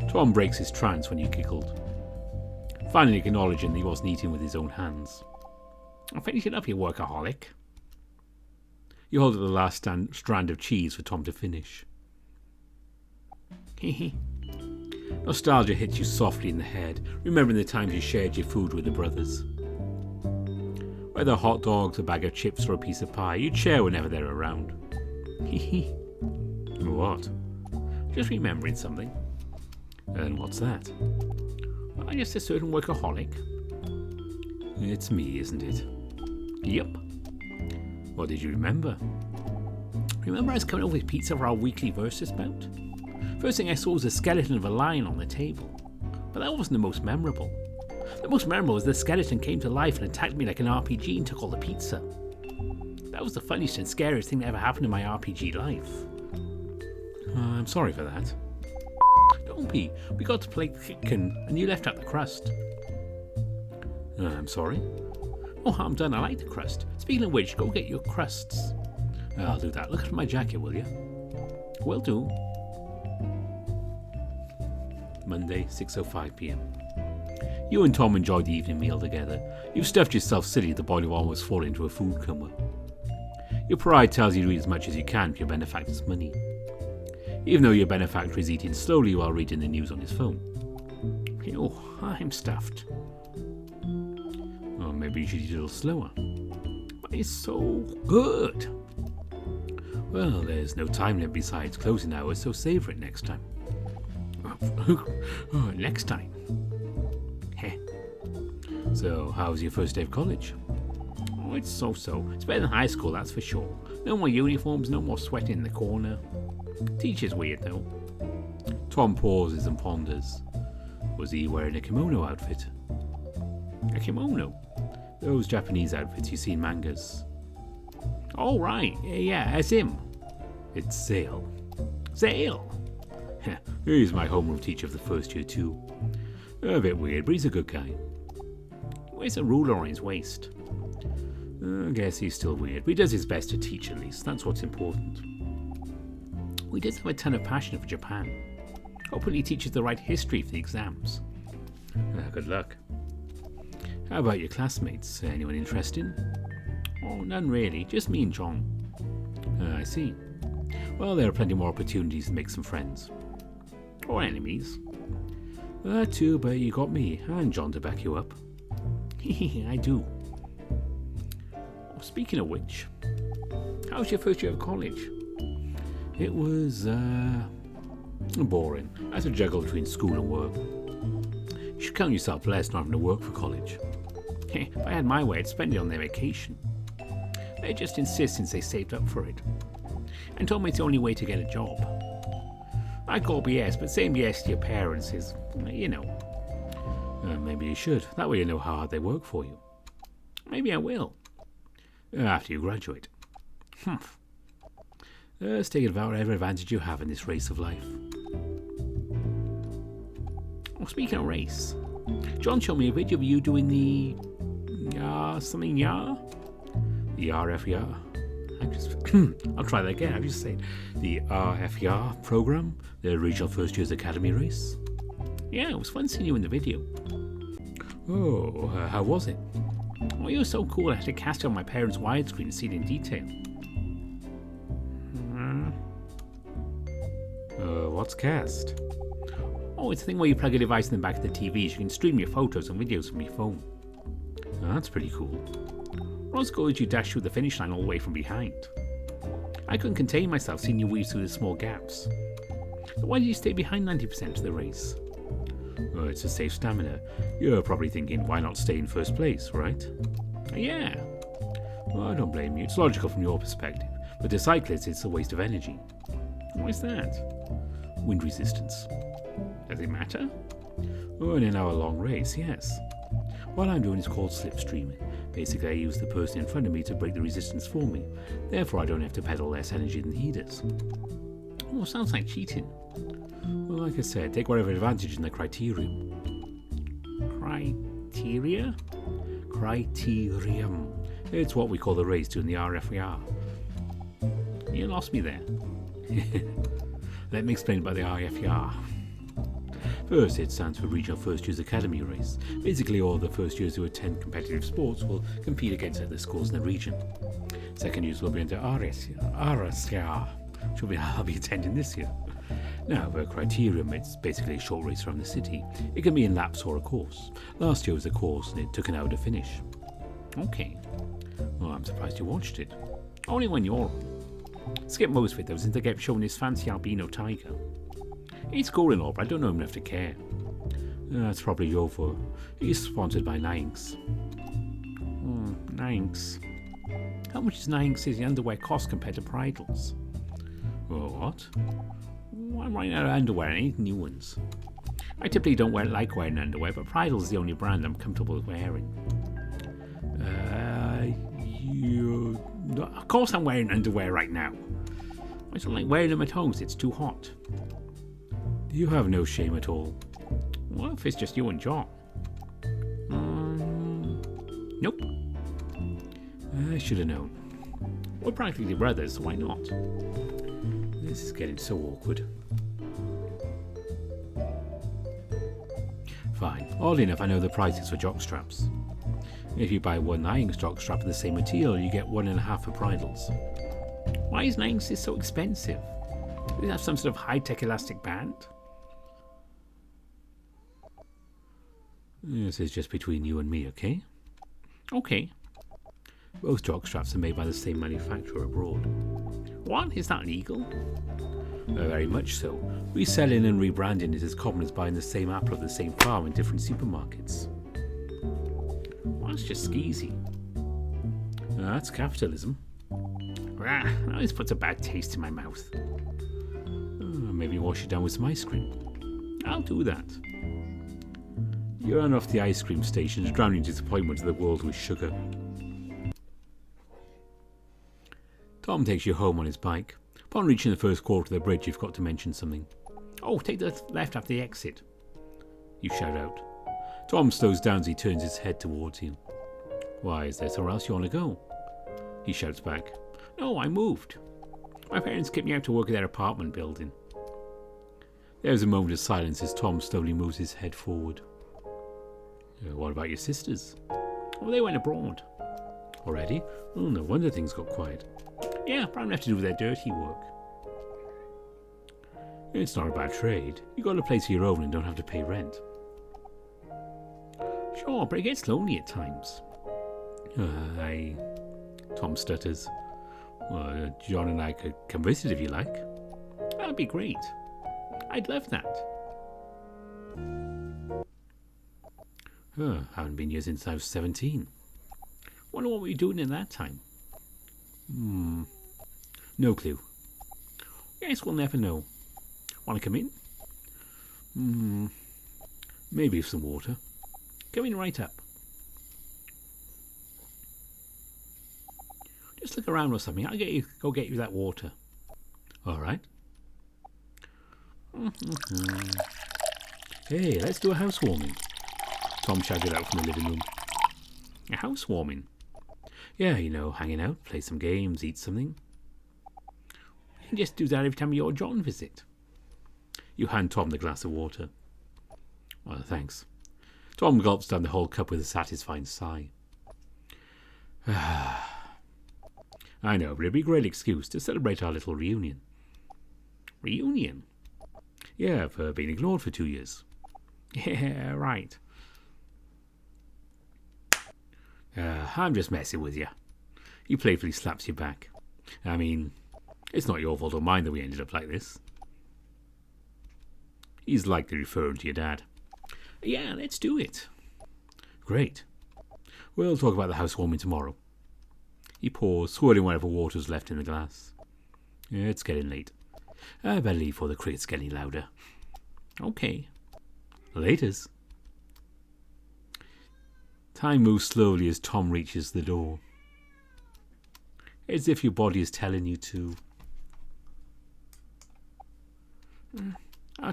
Tom breaks his trance when you giggled, finally acknowledging that he wasn't eating with his own hands. I'll finish it up, you workaholic. You hold up the last strand of cheese for Tom to finish. Nostalgia hits you softly in the head, remembering the times you shared your food with the brothers. Whether hot dogs, a bag of chips, or a piece of pie, you'd share whenever they're around. What? Just remembering something. And what's that? Well, I'm just a certain workaholic. It's me, isn't it? Yep. What did you remember? Remember I was coming over with pizza for our weekly versus bout? First thing I saw was a skeleton of a lion on the table. But that wasn't the most memorable. The most memorable was the skeleton came to life and attacked me like an RPG and took all the pizza. That was the funniest and scariest thing that ever happened in my RPG life. I'm sorry for that. Don't be. We got to play chicken and you left out the crust. I'm sorry. Oh, I'm done. I like the crust. Speaking of which, go get your crusts. I'll do that. Look at my jacket, will you? Will do. Monday, 6:05 p.m. You and Tom enjoyed the evening meal together. You've stuffed yourself silly at the point of almost falling into a food coma. Your pride tells you to eat as much as you can for your benefactor's money. Even though your benefactor is eating slowly while reading the news on his phone. Oh, I'm stuffed. Or maybe you should eat a little slower. But it's so good. Well, there's no time limit besides closing hours, so savour it next time. Next time. Heh. So, how was your first day of college? Oh, it's so-so. It's better than high school, that's for sure. No more uniforms, no more sweating in the corner. Teacher's weird though. Tom pauses and ponders. Was he wearing a kimono outfit? A kimono? Those Japanese outfits you see in mangas. Oh right, yeah, as him. It's Zale. Zale? He's my homeroom teacher of the first year too. A bit weird, but he's a good guy. Wears a ruler on his waist. I guess he's still weird, but he does his best to teach at least. That's what's important. He does have a ton of passion for Japan. Hopefully he teaches the right history for the exams. Good luck. How about your classmates? Anyone interesting? Oh, none really. Just me and John. I see. Well, there are plenty more opportunities to make some friends. Or enemies. That too, but you got me and John to back you up. I do. Oh, speaking of which, how was your first year of college? It was, boring. I had to juggle between school and work. You should count yourself blessed not having to work for college. If I had my way, I'd spend it on their vacation. They just insist since they saved up for it. And told me it's the only way to get a job. I call BS, but saying yes to your parents is, you know. Maybe you should. That way you know how hard they work for you. Maybe I will. After you graduate. Just take whatever advantage you have in this race of life. Oh, speaking of race, John showed me a video of you doing the something yar? The RFYR. I'll try that again. I've just said the RFYR program, the Regional First Years Academy race. Yeah, it was fun seeing you in the video. Oh, how was it? Oh, you were so cool I had to cast it on my parents' widescreen and see it in detail. What's cast? Oh, it's a thing where you plug a device in the back of the TV so you can stream your photos and videos from your phone. That's pretty cool. What's cool is you dash through the finish line all the way from behind. I couldn't contain myself seeing you weave through the small gaps. So why did you stay behind 90% of the race? It's to save stamina. You're probably thinking, why not stay in first place, right? Yeah. Well, I don't blame you. It's logical from your perspective. But to cyclists, it's a waste of energy. Why's that? Wind resistance. Does it matter? Oh, in an hour-long race, yes. What I'm doing is called slipstreaming. Basically, I use the person in front of me to break the resistance for me. Therefore, I don't have to pedal less energy than he does. Oh, sounds like cheating. Well, like I said, take whatever advantage in the criterium. Criteria? Criterium. It's what we call the race during the RFYR. You lost me there. Let me explain about the RFYR. First, it stands for Regional First Years Academy Race. Basically, all the first years who attend competitive sports will compete against other schools in the region. Second years will be into RSYR, which I'll be attending this year. Now, the criterium, it's basically a short race around the city. It can be in laps or a course. Last year was a course, and it took an hour to finish. Okay. Well, I'm surprised you watched it. Only when you're on. Skip most of it though, since they kept showing this fancy albino tiger. He's cool and all, but I don't know him enough to care. That's probably your fault. He's sponsored by Ninx. Ninx. How much does Ninx's underwear cost compared to Bridals? Oh, what? Well, I'm running out of underwear and I need new ones. I typically don't like wearing underwear, but Bridals is the only brand I'm comfortable with wearing. Of course I'm wearing underwear right now. I don't like wearing them at home, it's too hot. You have no shame at all. Well, if it's just you and John. Nope. I should have known. We're practically brothers, so why not? This is getting so awkward. Fine. Oddly enough, I know the prices for jockstraps. If you buy one Ninx jockstrap of the same material, you get 1.5 for Bridals. Why is Ninx so expensive? Do they have some sort of high-tech elastic band? This is just between you and me, okay? Okay. Both jockstraps are made by the same manufacturer abroad. What? Is that legal? Very much so. Reselling and rebranding is as common as buying the same apple of the same farm in different supermarkets. Well, that's just skeezy. That's capitalism. That always puts a bad taste in my mouth. maybe wash it down with some ice cream. I'll do that. You run off the ice cream station, drowning disappointment of the world with sugar. Tom takes you home on his bike. Upon reaching the first quarter of the bridge, you've got to mention something. Oh, take the left after the exit. You shout out. Tom slows down as he turns his head towards you. Why, is there somewhere else you want to go? He shouts back. No, I moved. My parents kicked me out to work at their apartment building. There's a moment of silence as Tom slowly moves his head forward. What about your sisters? Oh, they went abroad. Already? Oh, no wonder things got quiet. Yeah, probably have to do with their dirty work. It's not a bad trade. You got a place of your own and don't have to pay rent. Sure, but it gets lonely at times. Tom stutters. Well, John and I could come visit if you like. That'd be great. I'd love that. Haven't been here since I was 17. Wonder what we were doing in that time. No clue. Guess we'll never know. Want to come in? Maybe some water. Coming right up. Just look around or something. I'll go get you that water. All right. Hey, let's do a housewarming. Tom shouted out from the living room. A housewarming? Yeah, hanging out, play some games, eat something. You can just do that every time you or John visit. You hand Tom the glass of water. Well, thanks. Tom gulps down the whole cup with a satisfying sigh. I know, but it'd be a great excuse to celebrate our little reunion. Reunion? Yeah, for being ignored for 2 years. Yeah, right. I'm just messing with you. He playfully slaps you back. I mean, it's not your fault or mine that we ended up like this. He's likely referring to your dad. Yeah, let's do it. Great. We'll talk about the housewarming tomorrow. He paused, swirling whatever water's left in the glass. It's getting late. I better leave before the crickets get any louder. Okay. Laters. Time moves slowly as Tom reaches the door. As if your body is telling you to.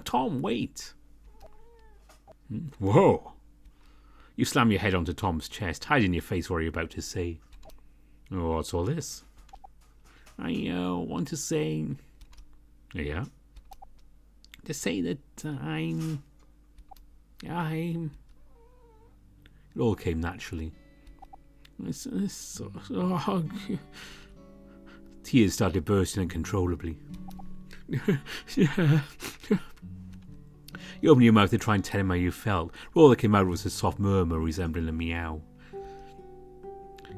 Tom, wait. Whoa. You slam your head onto Tom's chest, hiding your face what you're about to say. What's all this? I want to say... Yeah? To say that I'm... It all came naturally. Tears started bursting uncontrollably. Yeah. You opened your mouth to try and tell him how you felt, but all that came out was a soft murmur resembling a meow.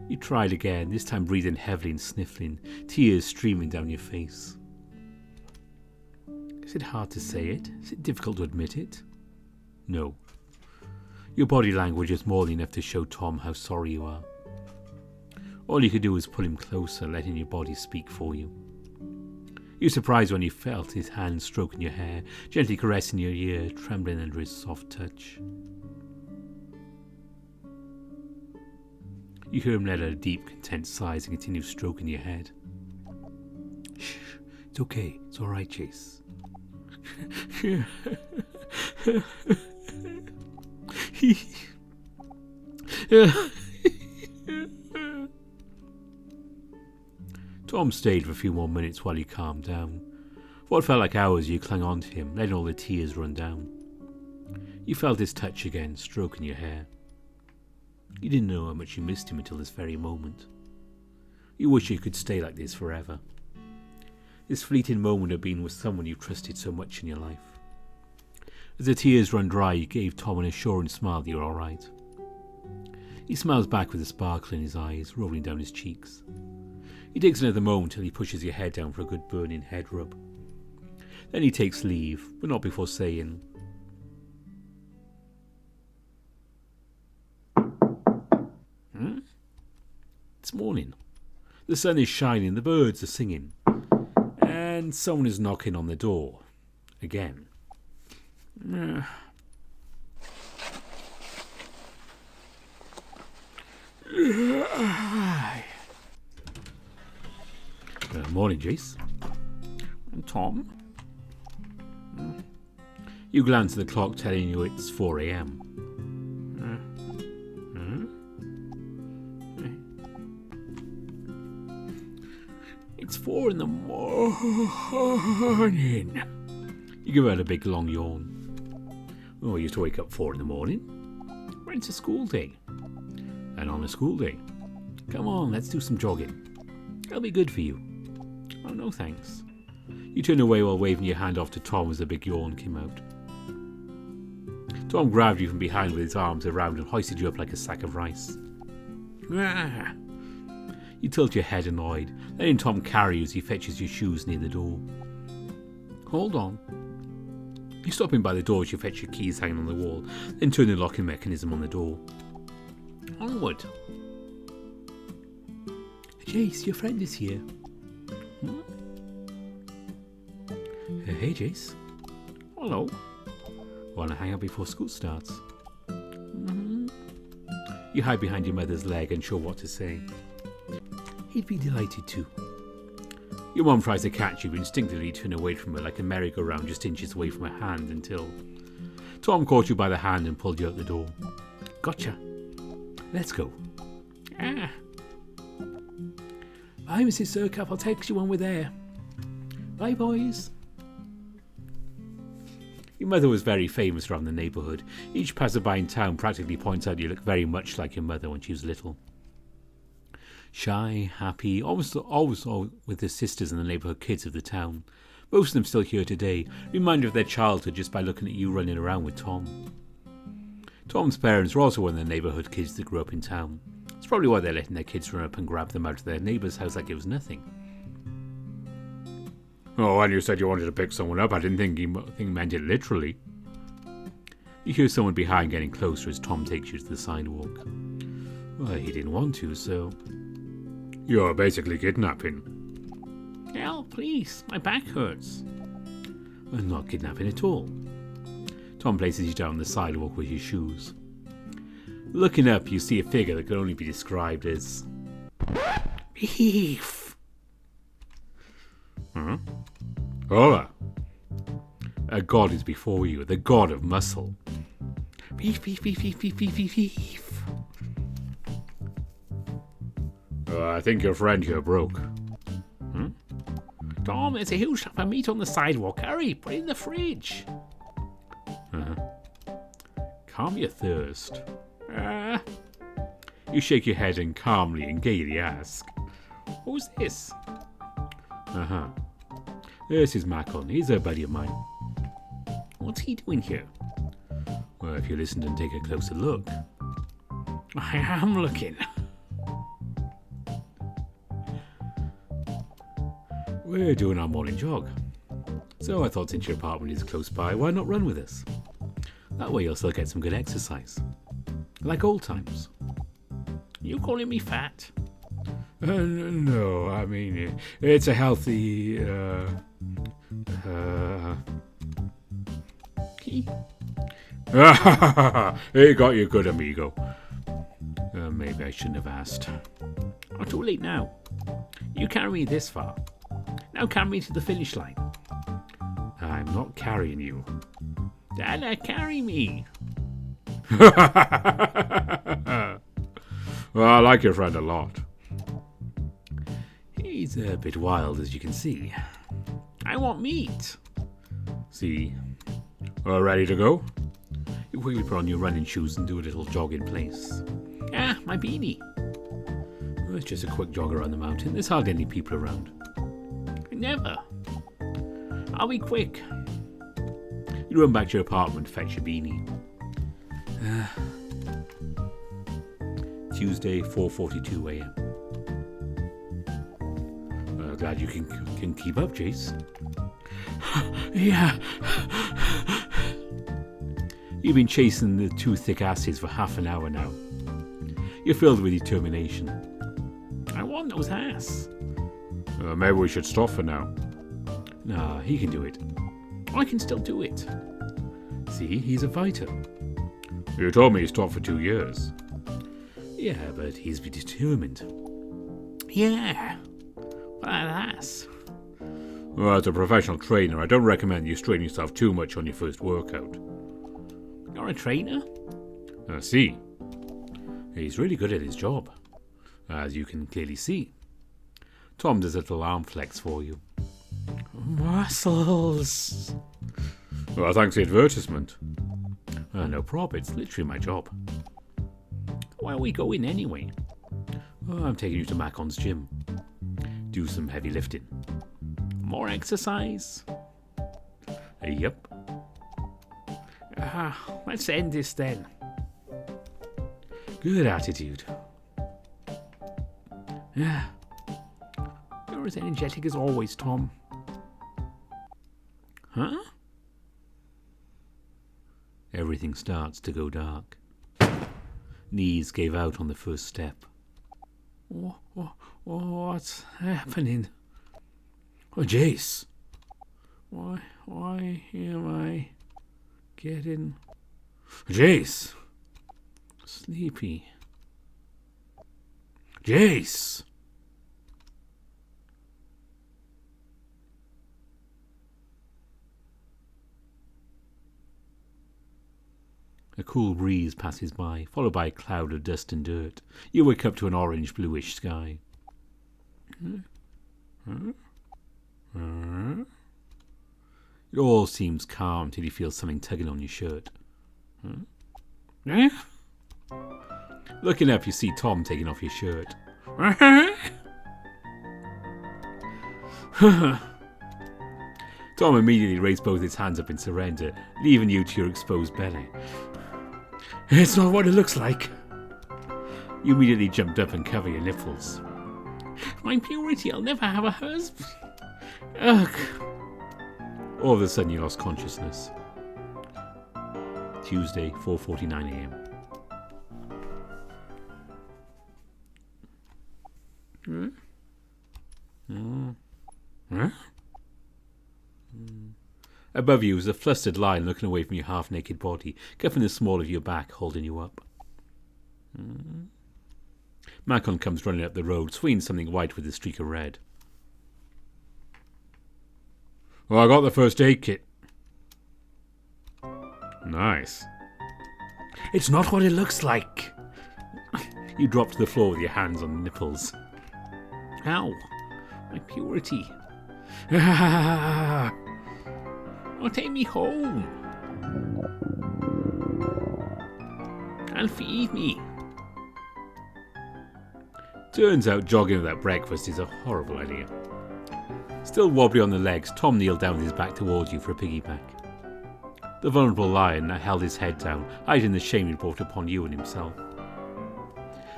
You tried again, this time breathing heavily and sniffling, tears streaming down your face. Is it hard to say it? Is it difficult to admit it? No. Your body language is more than enough to show Tom how sorry you are. All you could do was pull him closer, letting your body speak for you. You were surprised when you felt his hand stroking your hair, gently caressing your ear, trembling under his soft touch. You hear him let out a deep, content sigh as he continues stroking your head. Shh, it's okay. It's all right, Jayce. Tom stayed for a few more minutes while he calmed down. For what felt like hours, you clung on to him, letting all the tears run down. You felt his touch again, stroking your hair. You didn't know how much you missed him until this very moment. You wish you could stay like this forever. This fleeting moment of being with someone you trusted so much in your life. As the tears run dry, you gave Tom an assuring smile that you're all right. He smiles back with a sparkle in his eyes, rolling down his cheeks. He takes another moment till he pushes your head down for a good burning head rub. Then he takes leave, but not before saying, It's morning. The sun is shining, the birds are singing, and someone is knocking on the door. again. Morning, Jayce. And Tom? You glance at the clock telling you it's 4 a.m. It's 4 in the morning. You give out a big long yawn. Oh, you used to wake up 4 in the morning? Well, it's a school day. And on a school day. Come on, let's do some jogging. It'll be good for you. Oh, no thanks. You turned away while waving your hand off to Tom as a big yawn came out. Tom grabbed you from behind with his arms around and hoisted you up like a sack of rice. Ah. You tilt your head annoyed, letting Tom carry you as he fetches your shoes near the door. Hold on. You stop him by the door as you fetch your keys hanging on the wall, then turn the locking mechanism on the door. Onward. Jayce, your friend is here. Hey, Jayce. Hello. Want to hang out before school starts? You hide behind your mother's leg, unsure what to say. He'd be delighted to. Your mom tries to catch you, but instinctively turn away from her like a merry-go-round just inches away from her hand until Tom caught you by the hand and pulled you out the door. Gotcha. Let's go. Ah. Bye, Mrs. Surcup. I'll text you when we're there. Bye, boys. Your mother was very famous around the neighbourhood. Each passerby in town practically points out you look very much like your mother when she was little. Shy, happy, always with her sisters and the neighbourhood kids of the town. Most of them still here today, reminded of their childhood just by looking at you running around with Tom. Tom's parents were also one of the neighbourhood kids that grew up in town. It's probably why they're letting their kids run up and grab them out of their neighbour's house like it was nothing. Oh, and you said you wanted to pick someone up. I didn't think he meant it literally. You hear someone behind getting closer as Tom takes you to the sidewalk. Well, he didn't want to, so... You're basically kidnapping. Help, please. My back hurts. I'm not kidnapping at all. Tom places you down on the sidewalk with your shoes. Looking up, you see a figure that can only be described as... Beef. Huh? Hola. A god is before you, the god of muscle. Beef, beef, beef, beef, beef, beef, beef, beef. I think your friend here broke. Tom, there's a huge lump of meat on the sidewalk. Hurry, put it in the fridge. Calm your thirst. You shake your head and calmly and gaily ask, Who's this? This is Macon. He's a buddy of mine. What's he doing here? Well, if you listen and take a closer look. I am looking. We're doing our morning jog. So I thought since your apartment is close by, why not run with us? That way you'll still get some good exercise. Like old times. You calling me fat? No, I mean, it's a healthy, He got you good, amigo. Maybe I shouldn't have asked. Oh, too late now. You carry me this far. Now carry me to the finish line. I'm not carrying you. Dada, carry me. Well, I like your friend a lot. He's a bit wild, as you can see. I want meat. See? Ready to go? You quickly put on your running shoes and do a little jog in place. Ah, my beanie. It's just a quick jog around the mountain. There's hardly any people around. Never. I'll be quick. You run back to your apartment, fetch your beanie. Tuesday, 4:42 a.m. Glad you can keep up, Jayce. Yeah. You've been chasing the two thick asses for half an hour now. You're filled with determination. I want those ass. Maybe we should stop for now. Nah, he can do it. I can still do it. See, he's a fighter. You told me he stopped for 2 years. Yeah, but he's determined. Yeah, but alas. Well, as a professional trainer, I don't recommend you strain yourself too much on your first workout. You're a trainer? I see. He's really good at his job, as you can clearly see. Tom does a little arm flex for you. Muscles. Well, thanks for the advertisement. No problem, it's literally my job. Where are we going anyway? Oh, I'm taking you to Macon's gym. Do some heavy lifting. More exercise? Yep. Let's end this then. Good attitude. Yeah. You're as energetic as always, Tom. Huh? Everything starts to go dark. Knees gave out on the first step. What's happening? Oh, Jayce. Why am I getting Jayce. sleepy? Jayce. A cool breeze passes by, followed by a cloud of dust and dirt. You wake up to an orange-bluish sky. It all seems calm till you feel something tugging on your shirt. Looking up, you see Tom taking off your shirt. Tom immediately raised both his hands up in surrender, leaving you to your exposed belly. It's not what it looks like. You immediately jumped up and covered your nipples. My purity, I'll never have a husband. Ugh. All of a sudden you lost consciousness. Tuesday, 4:49 a.m. Huh? Above you is a flustered lion looking away from your half-naked body, cuffing the small of your back, holding you up. Macon comes running up the road, swinging something white with a streak of red. Well, I got the first aid kit. Nice. It's not what it looks like. You drop to the floor with your hands on the nipples. Ow. My purity. Oh, take me home. And feed me. Turns out jogging without breakfast is a horrible idea. Still wobbly on the legs, Tom kneeled down with his back towards you for a piggyback. The vulnerable lion held his head down, hiding the shame he'd brought upon you and himself.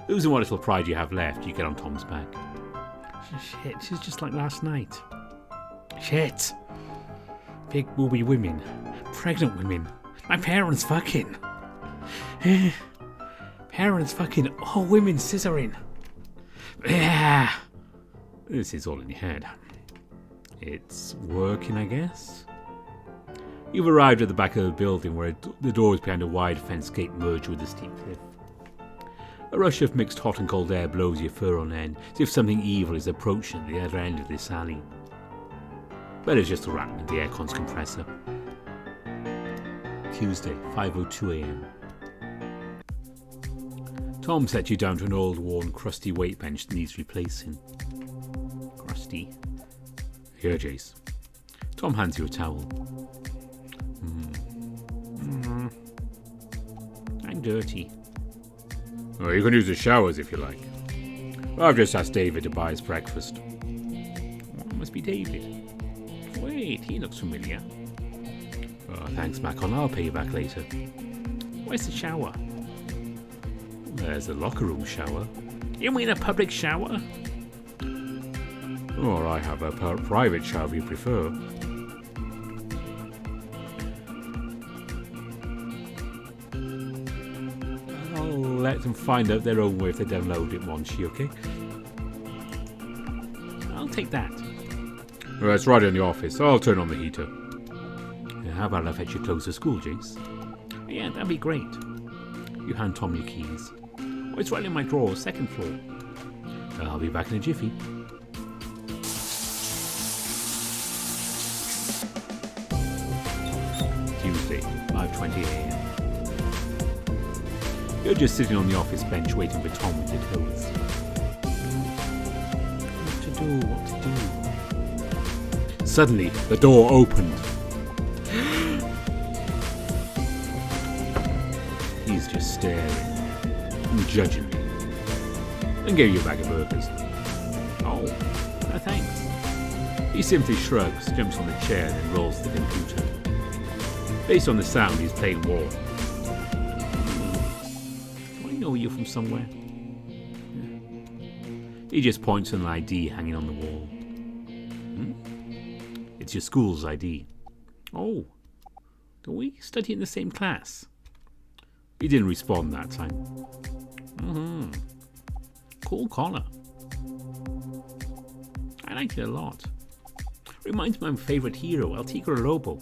Losing what little pride you have left, you get on Tom's back. Shit, it's just like last night. Shit. Big booby women. Pregnant women. My parents fucking. Parents fucking. All women scissoring. Yeah. This is all in your head. It's working, I guess? You've arrived at the back of the building where the doors behind a wide fence gate merge with the steep cliff. A rush of mixed hot and cold air blows your fur on end, as if something evil is approaching at the other end of this alley. But it's just a rat in the aircon's compressor. Tuesday, 5:02 a.m. Tom set you down to an old, worn, crusty weight bench that needs replacing. Crusty. Here, Jayce. Tom hands you a towel. I'm dirty. Oh, you can use the showers if you like. I've just asked David to buy us breakfast. Well, it must be David. Wait, he looks familiar. Oh, thanks, Macon. I'll pay you back later. Where's the shower? There's a locker room shower. You mean a public shower? Or I have a private shower if you prefer. I'll let them find out their own way if they download it once, okay? I'll take that. Well, it's right in the office. I'll turn on the heater. How about I fetch your clothes to school, Jayce? Yeah, that'd be great. You hand Tom your keys. Oh, it's right in my drawer, second floor. I'll be back in a jiffy. Tuesday, 5:20 a.m. You're just sitting on the office bench waiting for Tom with your clothes. What to do? Suddenly, the door opened. He's just staring, judging me, and gave you a bag of burgers. Oh, thanks. He simply shrugs, jumps on the chair, then rolls to the computer. Based on the sound, he's playing War. Do I know you from somewhere? He just points to an ID hanging on the wall. It's your school's ID. Oh, do we study in the same class? He didn't respond that time. Cool collar. I like it a lot. Reminds me of my favourite hero, El Tigre Lobo.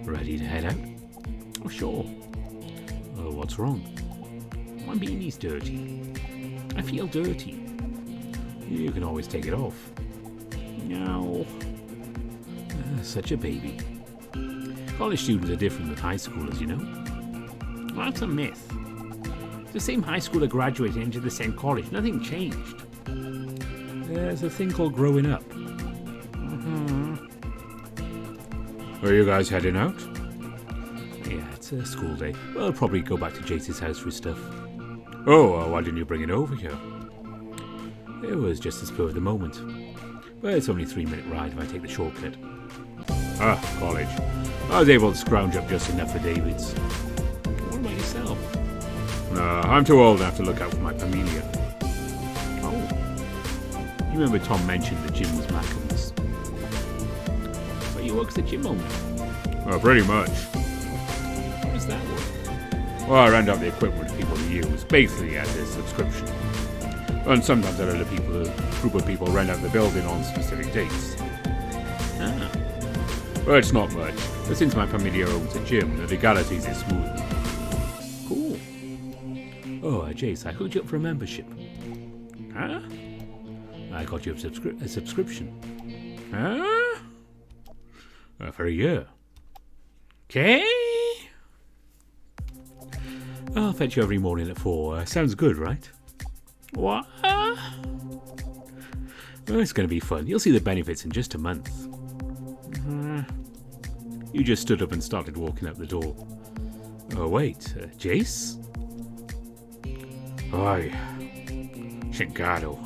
Ready to head out? Oh, sure. What's wrong? My beanie's dirty. I feel dirty. You can always take it off. No. Such a baby. College students are different than high schoolers, you know. Well, that's a myth. The same high schooler graduated into the same college. Nothing changed. There's a thing called growing up. Are you guys heading out? Yeah, it's a school day. We'll probably go back to Jayce's house for his stuff. Oh, why didn't you bring it over here? It was just a spur of the moment. But it's only a 3-minute ride if I take the shortcut. College. I was able to scrounge up just enough for David's. What about yourself? I'm too old now to look out for my familia. Oh. You remember Tom mentioned the gym was Mackham's? So you work at the gym owner? Pretty much. How does that work? Well, I rent out the equipment for people to use, basically as a subscription. And sometimes a group of people rent out the building on specific dates. Well, it's not much, but since my familia owns a gym, the legalities is smooth. Cool. Oh, Jayce, I hooked you up for a membership. Huh? I got you a subscription. Huh? For a year. Okay. I'll fetch you every morning at 4. Sounds good, right? What? Well, it's going to be fun. You'll see the benefits in just a month. You just stood up and started walking out the door. Oh, wait. Jayce? Oi. Chicago.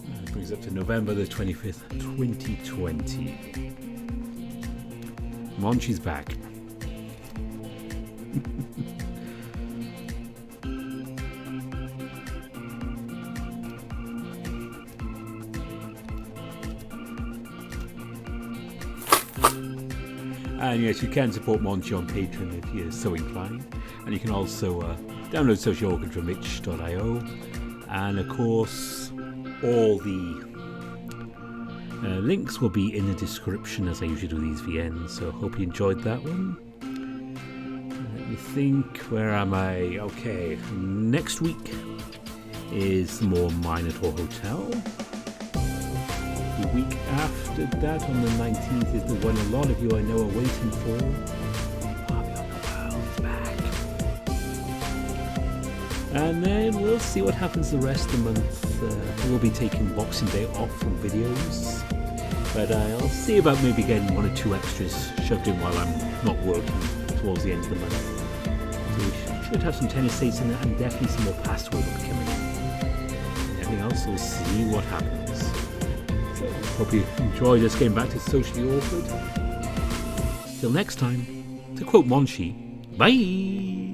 That brings up to November the 25th, 2020. Monchi's back. And yes, you can support Monchi on Patreon if you're so inclined. And you can also download Social Organ from itch.io. And of course, all the links will be in the description as I usually do these VNs. So hope you enjoyed that one. Let me think, where am I? Okay, next week is more Minotaur Hotel. The week after that, on the 19th, is the one a lot of you I know are waiting for. Bobby on the World's back. And then we'll see what happens the rest of the month. We'll be taking Boxing Day off from videos. But I'll see about maybe getting 1 or 2 extras shoved in while I'm not working towards the end of the month. So we should have some tennis states in there and definitely some more password coming in. Anything else, we'll see what happens. Hope you enjoyed us getting back to Socially Awkward. Till next time, to quote Monchi, bye!